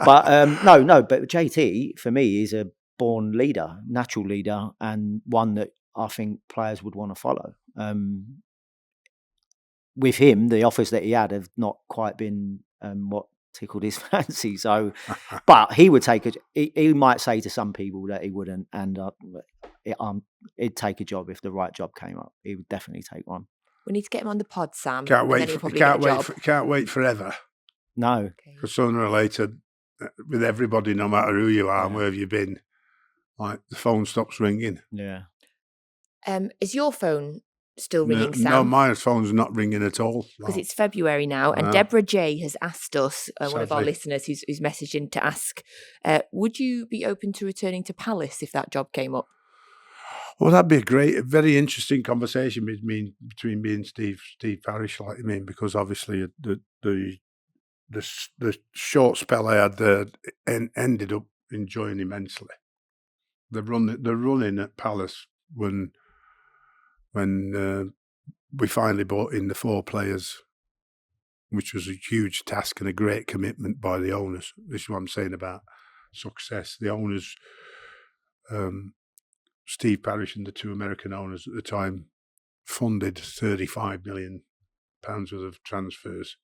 Speaker 2: JT for me is a born leader, natural leader, and one that I think players would want to follow. With him, the offers that he had have not quite been what tickled his fancy. So, but he would take he might say to some people that he wouldn't, and he'd take a job if the right job came up. He would definitely take one.
Speaker 3: We need to get him on the pod, Sam.
Speaker 1: Can't wait forever.
Speaker 2: No,
Speaker 1: because sooner or later, with everybody, no matter who you are and where have you been, like the phone stops ringing.
Speaker 2: Yeah.
Speaker 3: Is your phone still ringing, Sam?
Speaker 1: No, my phone's not ringing at all.
Speaker 3: Because it's February now, and Deborah J has asked us, one of our listeners who's messaged in to ask, would you be open to returning to Palace if that job came up?
Speaker 1: Well, that'd be a very interesting conversation between me and Steve Parish, like I mean, because obviously the short spell I had there ended up enjoying immensely. The running at Palace when we finally brought in the 4 players, which was a huge task and a great commitment by the owners. This is what I'm saying about success. The owners. Steve Parish and the 2 American owners at the time funded £35 million worth of transfers,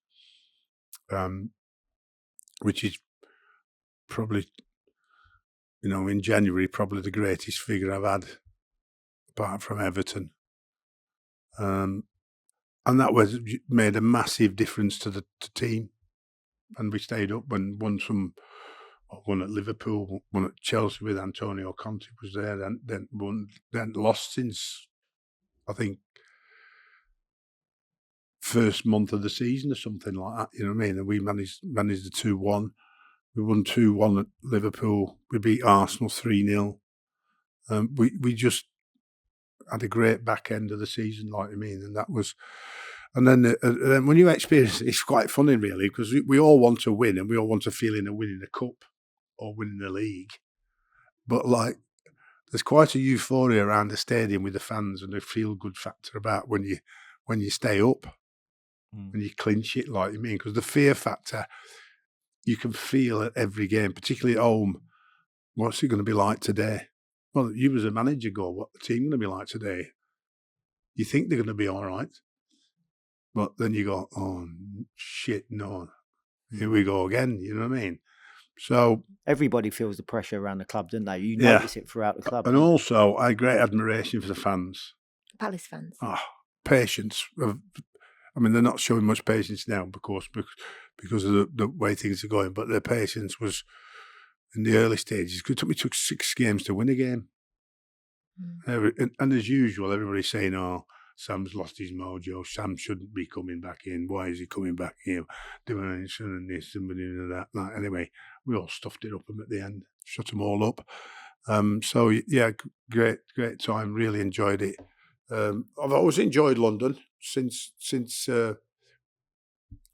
Speaker 1: which is probably, in January, probably the greatest figure I've had, apart from Everton. And that made a massive difference to the team. And we stayed up and won at Liverpool, won at Chelsea with Antonio Conte was there, then lost since, I think, first month of the season or something like that, you know what I mean? And we managed the 2-1. We won 2-1 at Liverpool. We beat Arsenal 3-0. We just had a great back end of the season, like I mean, and that was... And then when you experience it, it's quite funny, really, because we all want to win and we all want to feel in winning a cup or winning the league. But, like, there's quite a euphoria around the stadium with the fans and the feel-good factor about when you stay up, when you clinch it, like you mean, because the fear factor, you can feel at every game, particularly at home. What's it going to be like today? Well, you as a manager go, what the team going to be like today? You think they're going to be all right. But then you go, oh, shit, no. Here we go again, you know what I mean? So
Speaker 2: everybody feels the pressure around the club, don't they? You notice it throughout the club.
Speaker 1: And also, I had great admiration for the fans.
Speaker 3: Palace fans.
Speaker 1: Oh, patience. I mean, they're not showing much patience now, because of the way things are going, but their patience was in the early stages. It took 6 games to win a game. And as usual, everybody's saying, oh, Sam's lost his mojo. Sam shouldn't be coming back in. Why is he coming back here? Doing this and this and that. Anyway, we all stuffed it up at the end, shut them all up. So yeah, great time. Really enjoyed it. I've always enjoyed London since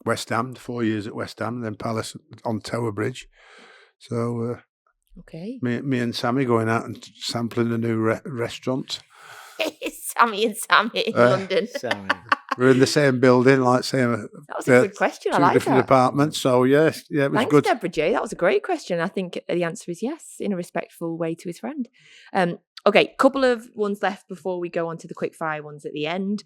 Speaker 1: West Ham. 4 years at West Ham, and then Palace on Tower Bridge. So
Speaker 3: okay,
Speaker 1: me and Sammy going out and sampling a new restaurant.
Speaker 3: Sammy in London.
Speaker 2: Sammy.
Speaker 1: We're in the same building, like saying.
Speaker 3: That was a good question. I like that. 2 different
Speaker 1: apartments. So yeah, it was
Speaker 3: Thanks,
Speaker 1: good.
Speaker 3: Deborah J. That was a great question. I think the answer is yes, in a respectful way to his friend. Okay, couple of ones left before we go on to the quick fire ones at the end.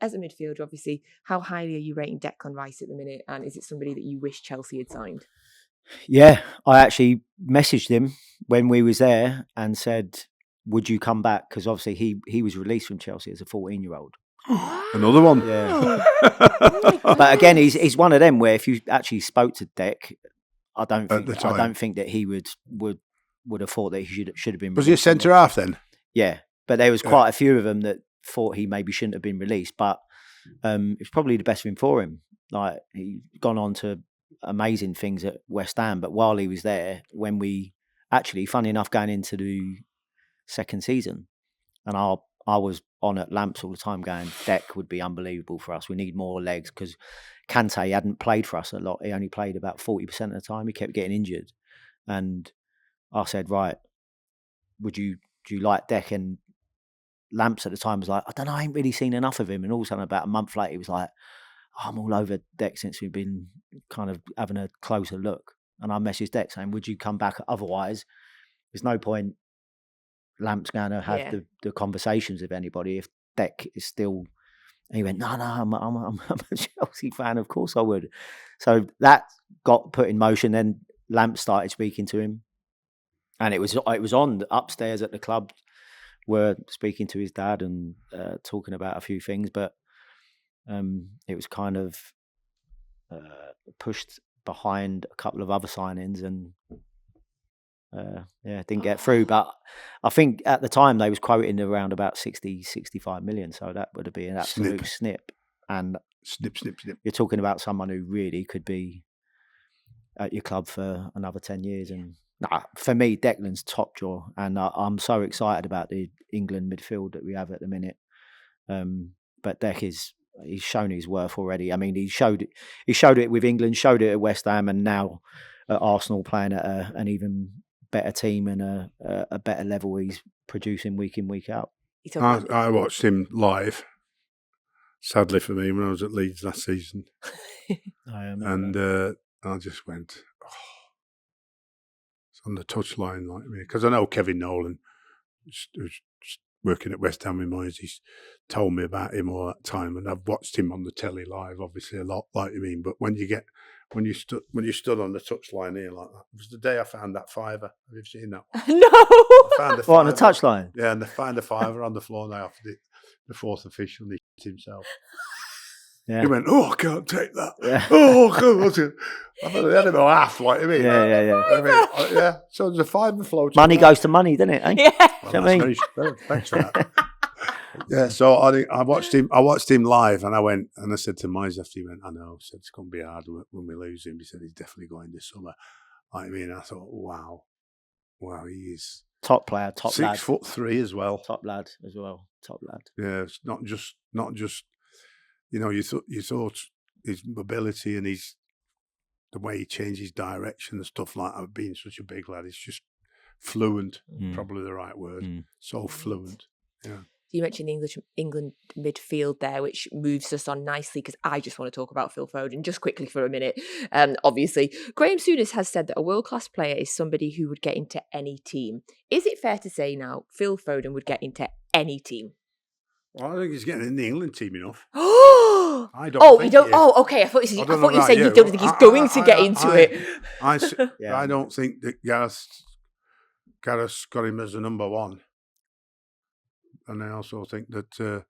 Speaker 3: as a midfielder, obviously, how highly are you rating Declan Rice at the minute? And is it somebody that you wish Chelsea had signed?
Speaker 2: Yeah, I actually messaged him when we was there and said, would you come back? Because obviously he was released from Chelsea as a 14-year-old.
Speaker 1: Another one.
Speaker 2: Yeah.
Speaker 3: Oh
Speaker 2: But again, he's one of them where if you actually spoke to Dec, I don't
Speaker 1: At the time.
Speaker 2: think that he would have thought that he should have been.
Speaker 1: Was he a centre half then?
Speaker 2: Yeah, but there was quite a few of them that thought he maybe shouldn't have been released. But it's probably the best thing for him. Like, he's gone on to amazing things at West Ham, but while he was there, when we actually, funny enough, going into the second season, and I was on at Lamps all the time going, Dec would be unbelievable for us. We need more legs, because Kante hadn't played for us a lot. He only played about 40% of the time. He kept getting injured. And I said, right, do you like Dec? And Lamps at the time was like, I don't know, I ain't really seen enough of him. And all of a sudden, about a month later, he was like, I'm all over Dec since we've been kind of having a closer look. And I messaged Dec saying, would you come back? Otherwise, there's no point Lamps going to have the conversations with anybody if Dec is still. And he went, no, I'm a Chelsea fan. Of course I would. So that got put in motion. Then Lamps started speaking to him, and it was on upstairs at the club. We're speaking to his dad and talking about a few things, but it was kind of pushed behind a couple of other signings, and didn't get through. But I think at the time they was quoting around about 60-65 million, so that would have been an absolute snip. And
Speaker 1: snip.
Speaker 2: You're talking about someone who really could be at your club for another 10 years. And for me, Declan's top draw, and I'm so excited about the England midfield that we have at the minute. But Dec he's shown his worth already. I mean, he showed it with England, showed it at West Ham, and now at Arsenal, playing at an even better team and a better level. He's producing week in, week out.
Speaker 1: I watched him live, sadly for me, when I was at Leeds last season. I just went, it's on the touchline, like me, because I know Kevin Nolan, who's working at West Ham with Moyes, he's told me about him all that time, and I've watched him on the telly live, obviously a lot, like you mean. But when you stood on the touchline here like that, it was the day I found that fiver. Have you seen that one?
Speaker 3: No.
Speaker 1: I found
Speaker 2: on the touchline?
Speaker 1: Yeah, and they found a fiver on the floor, and I offered it the fourth official, and he hit himself.
Speaker 2: Yeah.
Speaker 1: He went, oh, I can't take that.
Speaker 2: Yeah.
Speaker 1: Oh, God. I thought they had about half, like, I mean.
Speaker 2: Yeah.
Speaker 1: I mean, yeah. So there's a fiver floating.
Speaker 2: Money goes to money, doesn't it? Eh?
Speaker 3: Yeah.
Speaker 1: Well, thanks for that. Yeah, so I watched him live, and I said to Moyes after he went, I know, said it's going to be hard when we lose him. He said he's definitely going this summer. I mean, I thought, wow, he is
Speaker 2: top player, top lad.
Speaker 1: 6'3" as well.
Speaker 2: Top lad as well. Top lad.
Speaker 1: Yeah, it's not just. You know, you thought his mobility and the way he changes direction and stuff like that, being such a big lad, it's just fluent, probably the right word. So fluent. Yeah.
Speaker 3: You mentioned the England midfield there, which moves us on nicely, because I just want to talk about Phil Foden just quickly for a minute. Obviously, Graham Souness has said that a world-class player is somebody who would get into any team. Is it fair to say now Phil Foden would get into any team?
Speaker 1: Well, I think he's getting in the England team enough.
Speaker 3: I don't. You don't. Oh, okay. I thought you were saying you don't think he's going to get into it.
Speaker 1: I don't think that Gareth's got him as a number one, and I also think that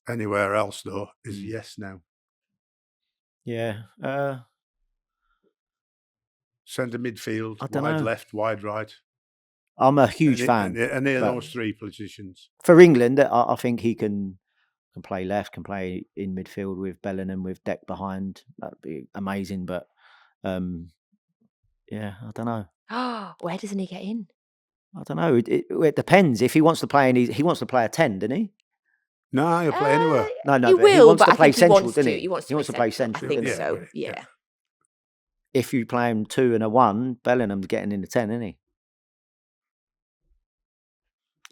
Speaker 1: anywhere else though is yes now.
Speaker 2: Yeah.
Speaker 1: Centre midfield,
Speaker 2: wide
Speaker 1: left, wide right.
Speaker 2: I'm a huge fan.
Speaker 1: Any of those three positions.
Speaker 2: For England, I think he can play left, can play in midfield with Bellingham, with Dec behind. That'd be amazing. But I don't know.
Speaker 3: Where doesn't he get in?
Speaker 2: I don't know. It depends. If he wants to play, he wants to play a 10, doesn't he?
Speaker 1: No, he'll play anywhere.
Speaker 2: No,
Speaker 3: he will.
Speaker 2: He wants
Speaker 3: but
Speaker 2: to play central, doesn't
Speaker 3: he?
Speaker 2: He wants to play central.
Speaker 3: I think
Speaker 2: doesn't
Speaker 3: so.
Speaker 2: He?
Speaker 3: Yeah.
Speaker 2: If you play him 2 and a 1, Bellingham's getting in the 10, isn't he?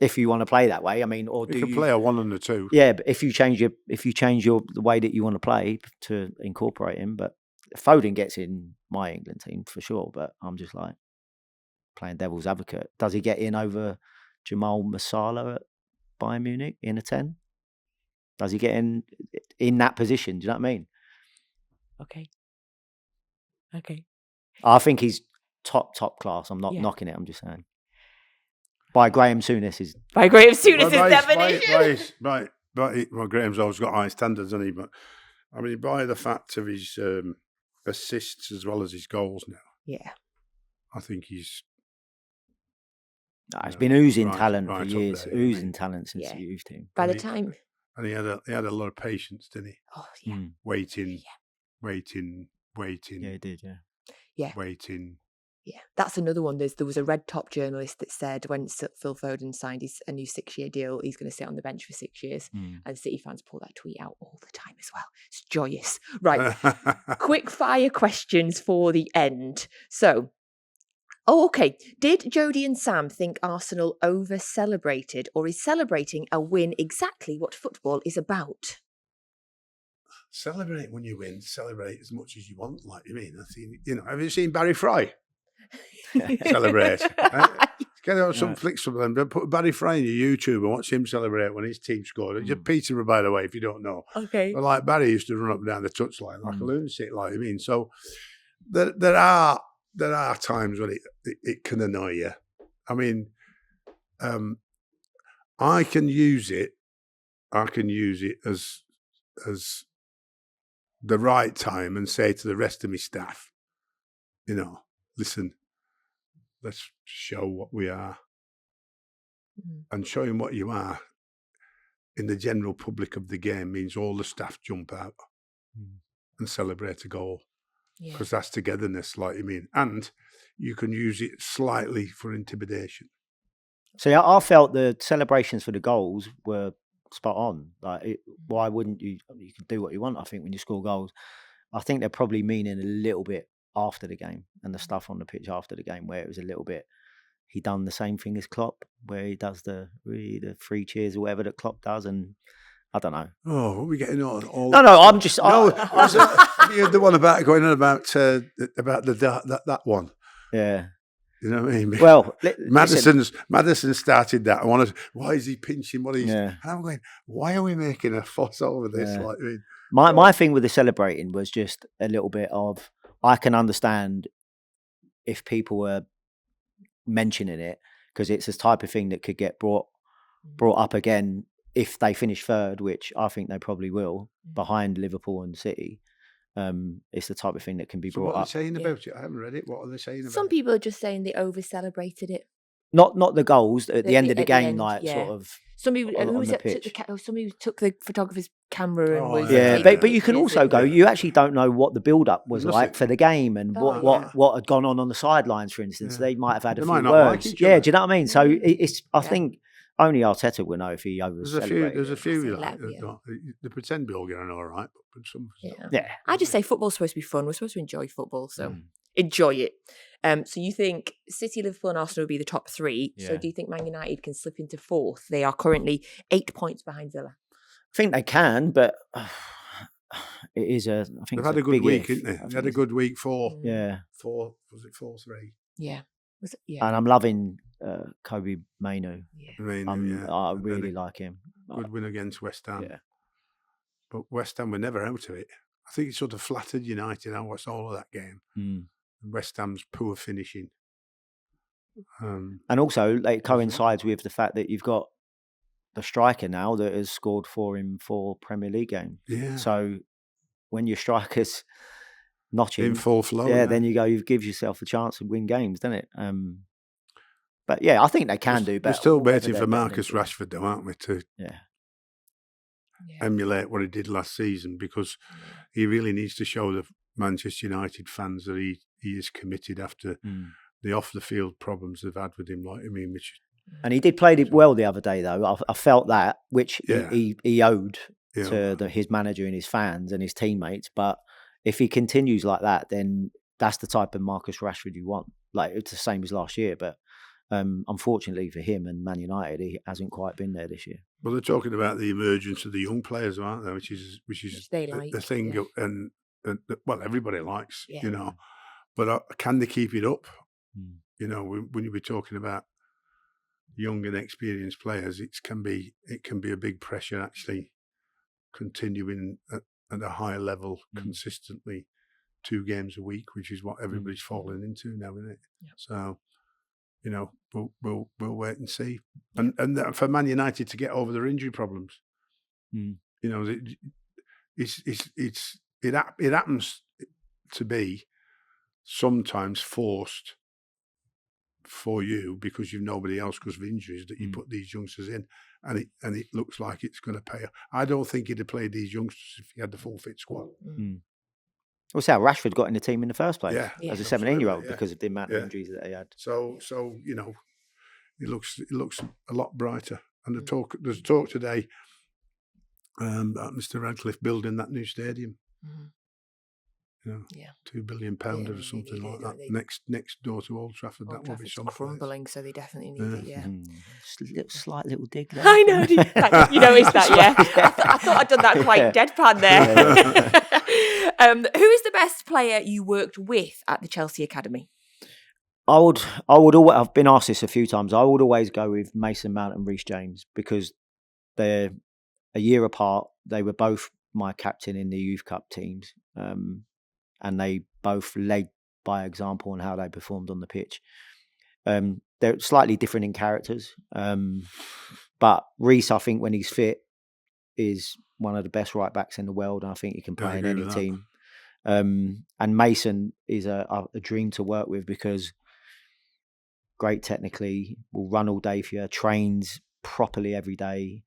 Speaker 2: If you want to play that way, I mean, or do you
Speaker 1: play a 1 and a 2?
Speaker 2: Yeah, but if you change the way that you want to play to incorporate him, but Foden gets in my England team for sure. But I'm just like playing devil's advocate. Does he get in over Jamal Musiala at Bayern Munich in a 10? Does he get in that position? Do you know what I mean?
Speaker 3: Okay.
Speaker 2: I think he's top class. I'm not knocking it. I'm just saying. By Graham Souness is
Speaker 3: definition.
Speaker 1: Well, Graham's always got high standards, hasn't he? But I mean, by the fact of his assists as well as his goals now,
Speaker 3: yeah,
Speaker 1: I think he's.
Speaker 2: He's been oozing talent
Speaker 1: right
Speaker 2: for years, oozing talent since the youth team.
Speaker 3: By the time,
Speaker 1: and he had a lot of patience, didn't he?
Speaker 3: Oh yeah,
Speaker 1: waiting.
Speaker 2: Yeah, he did.
Speaker 3: Yeah,
Speaker 1: waiting.
Speaker 3: Yeah, that's another one. There was a Red Top journalist that said when Phil Foden signed a new 6-year deal, he's going to sit on the bench for 6 years. And City fans pull that tweet out all the time as well. It's joyous. Right. Quick fire questions for the end. So, okay. Did Jody and Sam think Arsenal over-celebrated, or is celebrating a win exactly what football is about?
Speaker 1: Celebrate when you win. Celebrate as much as you want. Like you mean, I think, have you seen Barry Fry? Celebrate. Get out some flicks from them. Put Barry Fry in your YouTube and watch him celebrate when his team scored. It's Peterborough, by the way, if you don't know.
Speaker 3: Okay.
Speaker 1: But like Barry used to run up and down the touchline like a lunatic. Like I mean, so there are times when it can annoy you. I mean, I can use it as the right time and say to the rest of my staff, listen, let's show what we are. And showing what you are in the general public of the game means all the staff jump out and celebrate a goal. Because that's togetherness, like you mean. And you can use it slightly for intimidation.
Speaker 2: See, I felt the celebrations for the goals were spot on. Like, why wouldn't you? You can do what you want, I think, when you score goals. I think they're probably meaning a little bit after the game and the stuff on the pitch after the game, where it was a little bit. He done the same thing as Klopp, where he does the 3 cheers or whatever that Klopp does, and I don't know.
Speaker 1: Oh, what are we getting on?
Speaker 2: No, I'm just.
Speaker 1: No, you heard the one about going on about that one.
Speaker 2: Yeah.
Speaker 1: You know what I mean?
Speaker 2: Well,
Speaker 1: Maddison started that. Why is he pinching what he's...
Speaker 2: Yeah.
Speaker 1: And I'm going, why are we making a fuss over this?
Speaker 2: Yeah.
Speaker 1: Like, I mean,
Speaker 2: my thing with the celebrating was just a little bit of, I can understand if people were mentioning it, because it's this type of thing that could get brought up again if they finish third, which I think they probably will, behind Liverpool and City. It's the type of thing that can be brought up.
Speaker 1: What are they saying about it? I haven't read it. What are they saying about it?
Speaker 3: Some people are just saying they over-celebrated it.
Speaker 2: Not the goals at the end of the game,
Speaker 3: sort
Speaker 2: of.
Speaker 3: Somebody took the photographer's camera and was.
Speaker 2: Yeah, but you can also go. You actually don't know what the build-up was like for the game and what had gone on the sidelines, for instance. They might have had a few words. Do you know what I mean? So it's. I think only Arteta will know if he over-celebrated.
Speaker 1: There's a few they pretend we're all getting all right, but some.
Speaker 2: Yeah.
Speaker 3: I just say football's supposed to be fun. We're supposed to enjoy football, so enjoy it. So you think City, Liverpool and Arsenal will be the top 3. Yeah. So do you think Man United can slip into 4th? They are currently 8 points behind Villa.
Speaker 2: I think they can, but it is I think
Speaker 1: they've had a good week, haven't they? They've had a good week for 4. Was it 4-3?
Speaker 3: Yeah.
Speaker 2: And I'm loving Kobe Mainu.
Speaker 3: Yeah.
Speaker 2: I really like him.
Speaker 1: Good win against West Ham.
Speaker 2: Yeah.
Speaker 1: But West Ham were never out of it. I think it sort of flattered United. I watched all of that game. West Ham's poor finishing.
Speaker 2: And also, it coincides with the fact that you've got the striker now that has scored for him 4 Premier League games.
Speaker 1: Yeah.
Speaker 2: So when your striker's notching
Speaker 1: in full flow,
Speaker 2: then you give yourself a chance to win games, doesn't it? But yeah, I think they can do better.
Speaker 1: We're still waiting for Marcus Rashford, though, aren't we, to emulate what he did last season, because he really needs to show the Manchester United fans that he is committed after the off-the-field problems they've had with him.
Speaker 2: And he did play it well the other day, though. I felt that, which he owed to his manager and his fans and his teammates. But if he continues like that, then that's the type of Marcus Rashford you want. Like, it's the same as last year, but unfortunately for him and Man United, he hasn't quite been there this year.
Speaker 1: Well, they're talking about the emergence of the young players, aren't they? Which is the thing, and well, everybody likes, But can they keep it up? When you be talking about young and experienced players, it can be a big pressure actually continuing at a high level consistently 2 games a week, which is what everybody's falling into now, isn't it?
Speaker 3: Yeah.
Speaker 1: So, you know, we'll wait and see. And for Man United to get over their injury problems, you know, it happens to be sometimes forced for you because you've nobody else because of injuries that you put these youngsters in, and it looks like it's going to pay. I don't think he'd have played these youngsters if he had the full fit squad.
Speaker 2: Well, it's how Rashford got in the team in the first place as a 17-year-old because of the amount of injuries that he had.
Speaker 1: So you know, it looks a lot brighter. And there's talk today about Mr. Radcliffe building that new stadium. You know, £2 billion or something like that. Next door to Old Trafford, that will be something.
Speaker 3: Crumbling, so they definitely need it.
Speaker 2: Slight little dig there.
Speaker 3: I know. You noticed that, yeah? I thought I'd done that quite deadpan there. Who is the best player you worked with at the Chelsea Academy?
Speaker 2: I would always. I've been asked this a few times. I would always go with Mason Mount and Reece James because they're a year apart. They were both my captain in the youth cup teams. And they both led by example on how they performed on the pitch. They're slightly different in characters. But Reece, I think when he's fit, is one of the best right backs in the world. And I think he can play in any team. And Mason is a dream to work with because great technically, will run all day for you, trains properly every day,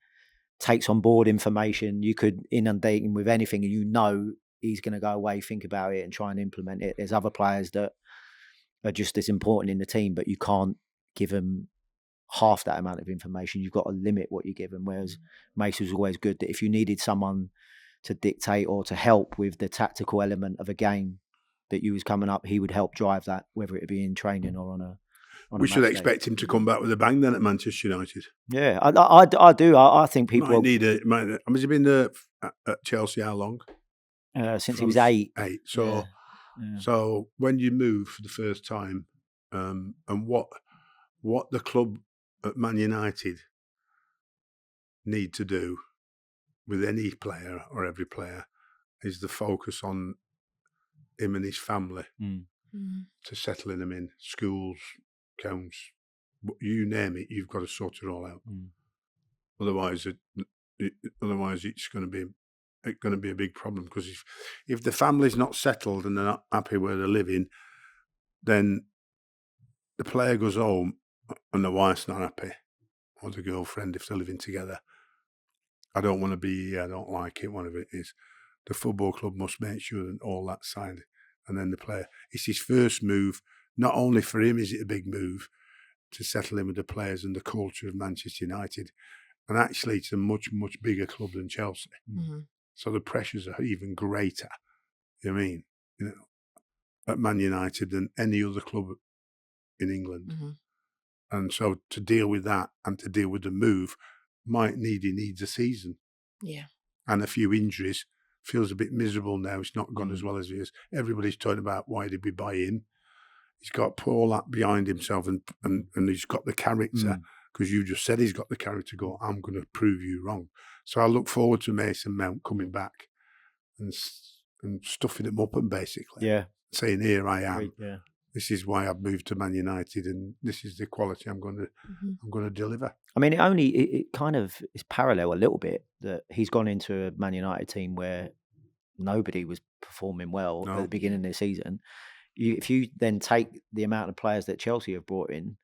Speaker 2: takes on board information. You could inundate him with anything and you know he's going to go away, think about it and try and implement it. There's other players that are just as important in the team, but you can't give them half that amount of information. You've got to limit what you give them. Whereas Mace was always good that if you needed someone to dictate or to help with the tactical element of a game that you was coming up, he would help drive that, whether it be in training or on a
Speaker 1: we should expect him to come back with a bang then at Manchester United.
Speaker 2: Yeah, I do. I think people
Speaker 1: might need it. Has he been there at Chelsea how long?
Speaker 2: Since he was 8.
Speaker 1: So when you move for the first time, and what the club at Man United need to do with any player or every player is the focus on him and his family to settling them in schools, counts, you name it. You've got to sort it all out. Otherwise, it's going to be a big problem because if the family's not settled and they're not happy where they're living, then the player goes home and the wife's not happy, or the girlfriend if they're living together. I don't want to be here, I don't like it, whatever it is. The football club must make sure that all that's signed. And then the player, it's his first move. Not only for him is it a big move to settle in with the players and the culture of Manchester United, and actually it's a much, much bigger club than Chelsea. So the pressures are even greater, you know what I mean, at Man United than any other club in England. And so to deal with that and to deal with the move, he needs a season.
Speaker 3: Yeah. And
Speaker 1: a few injuries. Feels a bit miserable now. It's not gone as well as he is. Everybody's talking about why did we buy him? He's got all that behind himself and he's got the character, because you just said he's got the character to go, I'm going to prove you wrong. So I look forward to Mason Mount coming back and stuffing him up and basically saying, here I am. This is why I've moved to Man United and this is the quality I'm going to deliver.
Speaker 2: I mean, it kind of is parallel a little bit that he's gone into a Man United team where nobody was performing well at the beginning of the season. If you then take the amount of players that Chelsea have brought in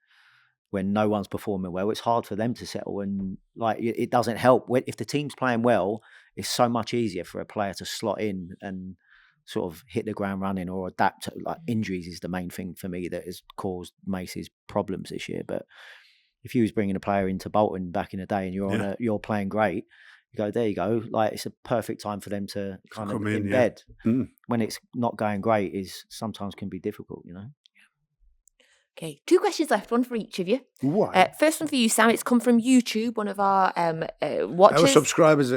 Speaker 2: when no one's performing well, it's hard for them to settle. And like, it doesn't help. If the team's playing well, it's so much easier for a player to slot in and sort of hit the ground running or adapt. Like, injuries is the main thing for me that has caused Mace's problems this year. But if he was bringing a player into Bolton back in the day and you're playing great, you go, there you go. Like, it's a perfect time for them to kind of embed. When it's not going great is sometimes can be difficult, you know.
Speaker 3: Okay, 2 questions left, one for each of you.
Speaker 1: What?
Speaker 3: First one for you, Sam. It's come from YouTube, one of our watchers.
Speaker 1: Our subscribers.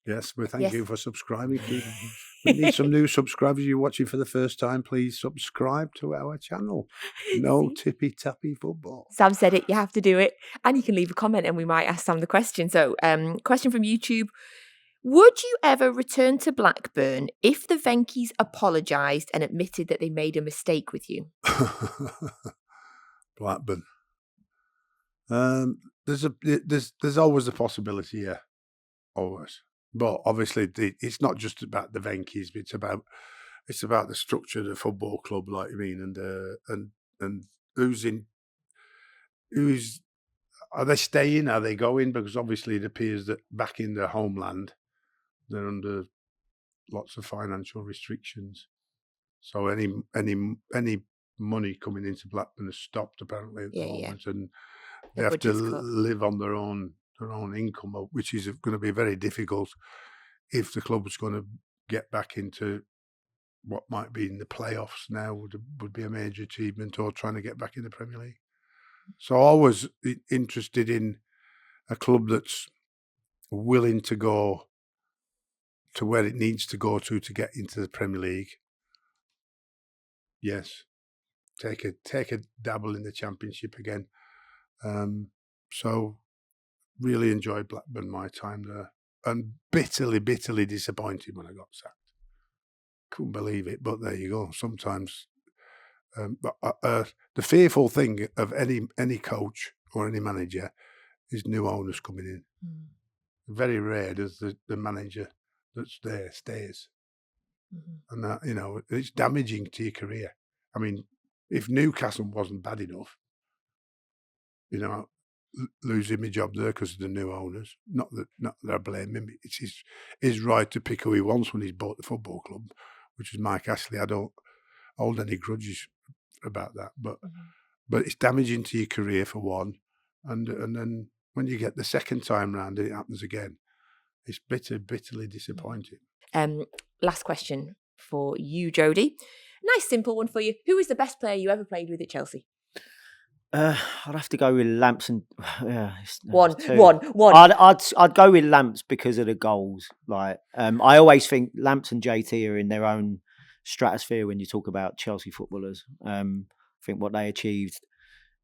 Speaker 3: Yes,
Speaker 1: well, thank you for subscribing. We need some new subscribers. You're watching for the first time, please subscribe to our channel. No Tippy Tappy Football.
Speaker 3: Sam said it, you have to do it. And you can leave a comment and we might ask Sam the question. So, question from YouTube. Would you ever return to Blackburn if the Venkies apologised and admitted that they made a mistake with you?
Speaker 1: Blackburn. There's always a possibility, yeah, always. But obviously, it's not just about the Venkies. It's about the structure of the football club, like you mean, and who's are they staying? Are they going? Because obviously, it appears that back in their homeland, they're under lots of financial restrictions. So any money coming into Blackburn has stopped apparently at the moment, and they have to live on their own income, which is going to be very difficult if the club's going to get back into what might be in the playoffs now. Would be a major achievement, or trying to get back in the Premier League. So I was interested in a club that's willing to go to where it needs to go to get into the Premier League. Yes, take a dabble in the Championship again. So really enjoyed Blackburn, my time there, and bitterly disappointed when I got sacked. Couldn't believe it, but there you go. Sometimes, the fearful thing of any coach or any manager is new owners coming in. Very rare does the manager that's there stays. And that, it's damaging to your career. I mean, if Newcastle wasn't bad enough, losing my job there because of the new owners, not that I blame him. It's his right to pick who he wants when he's bought the football club, which is Mike Ashley. I don't hold any grudges about that, but it's damaging to your career for one, and then when you get the second time round and it happens again, it's bitterly disappointing.
Speaker 3: Last question for you, Jody. Nice simple one for you. Who is the best player you ever played with at Chelsea?
Speaker 2: I'd have to go with Lamps and
Speaker 3: one.
Speaker 2: I'd go with Lamps because of the goals. Like I always think Lamps and JT are in their own stratosphere when you talk about Chelsea footballers. I think what they achieved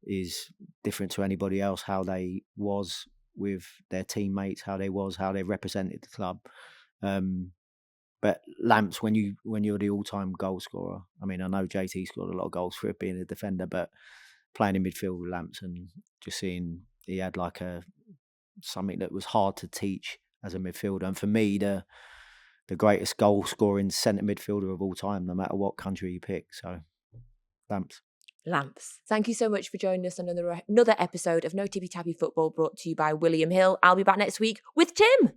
Speaker 2: is different to anybody else. How they was with their teammates, how they represented the club. But Lamps, when you're the all-time goal scorer, I mean, I know JT scored a lot of goals for being a defender, but playing in midfield with Lamps and just seeing he had like something that was hard to teach as a midfielder. And for me, the greatest goal scoring centre midfielder of all time, no matter what country you pick. So, Lamps.
Speaker 3: Thank you so much for joining us on another episode of No Tippy Tappy Football, brought to you by William Hill. I'll be back next week with Tim.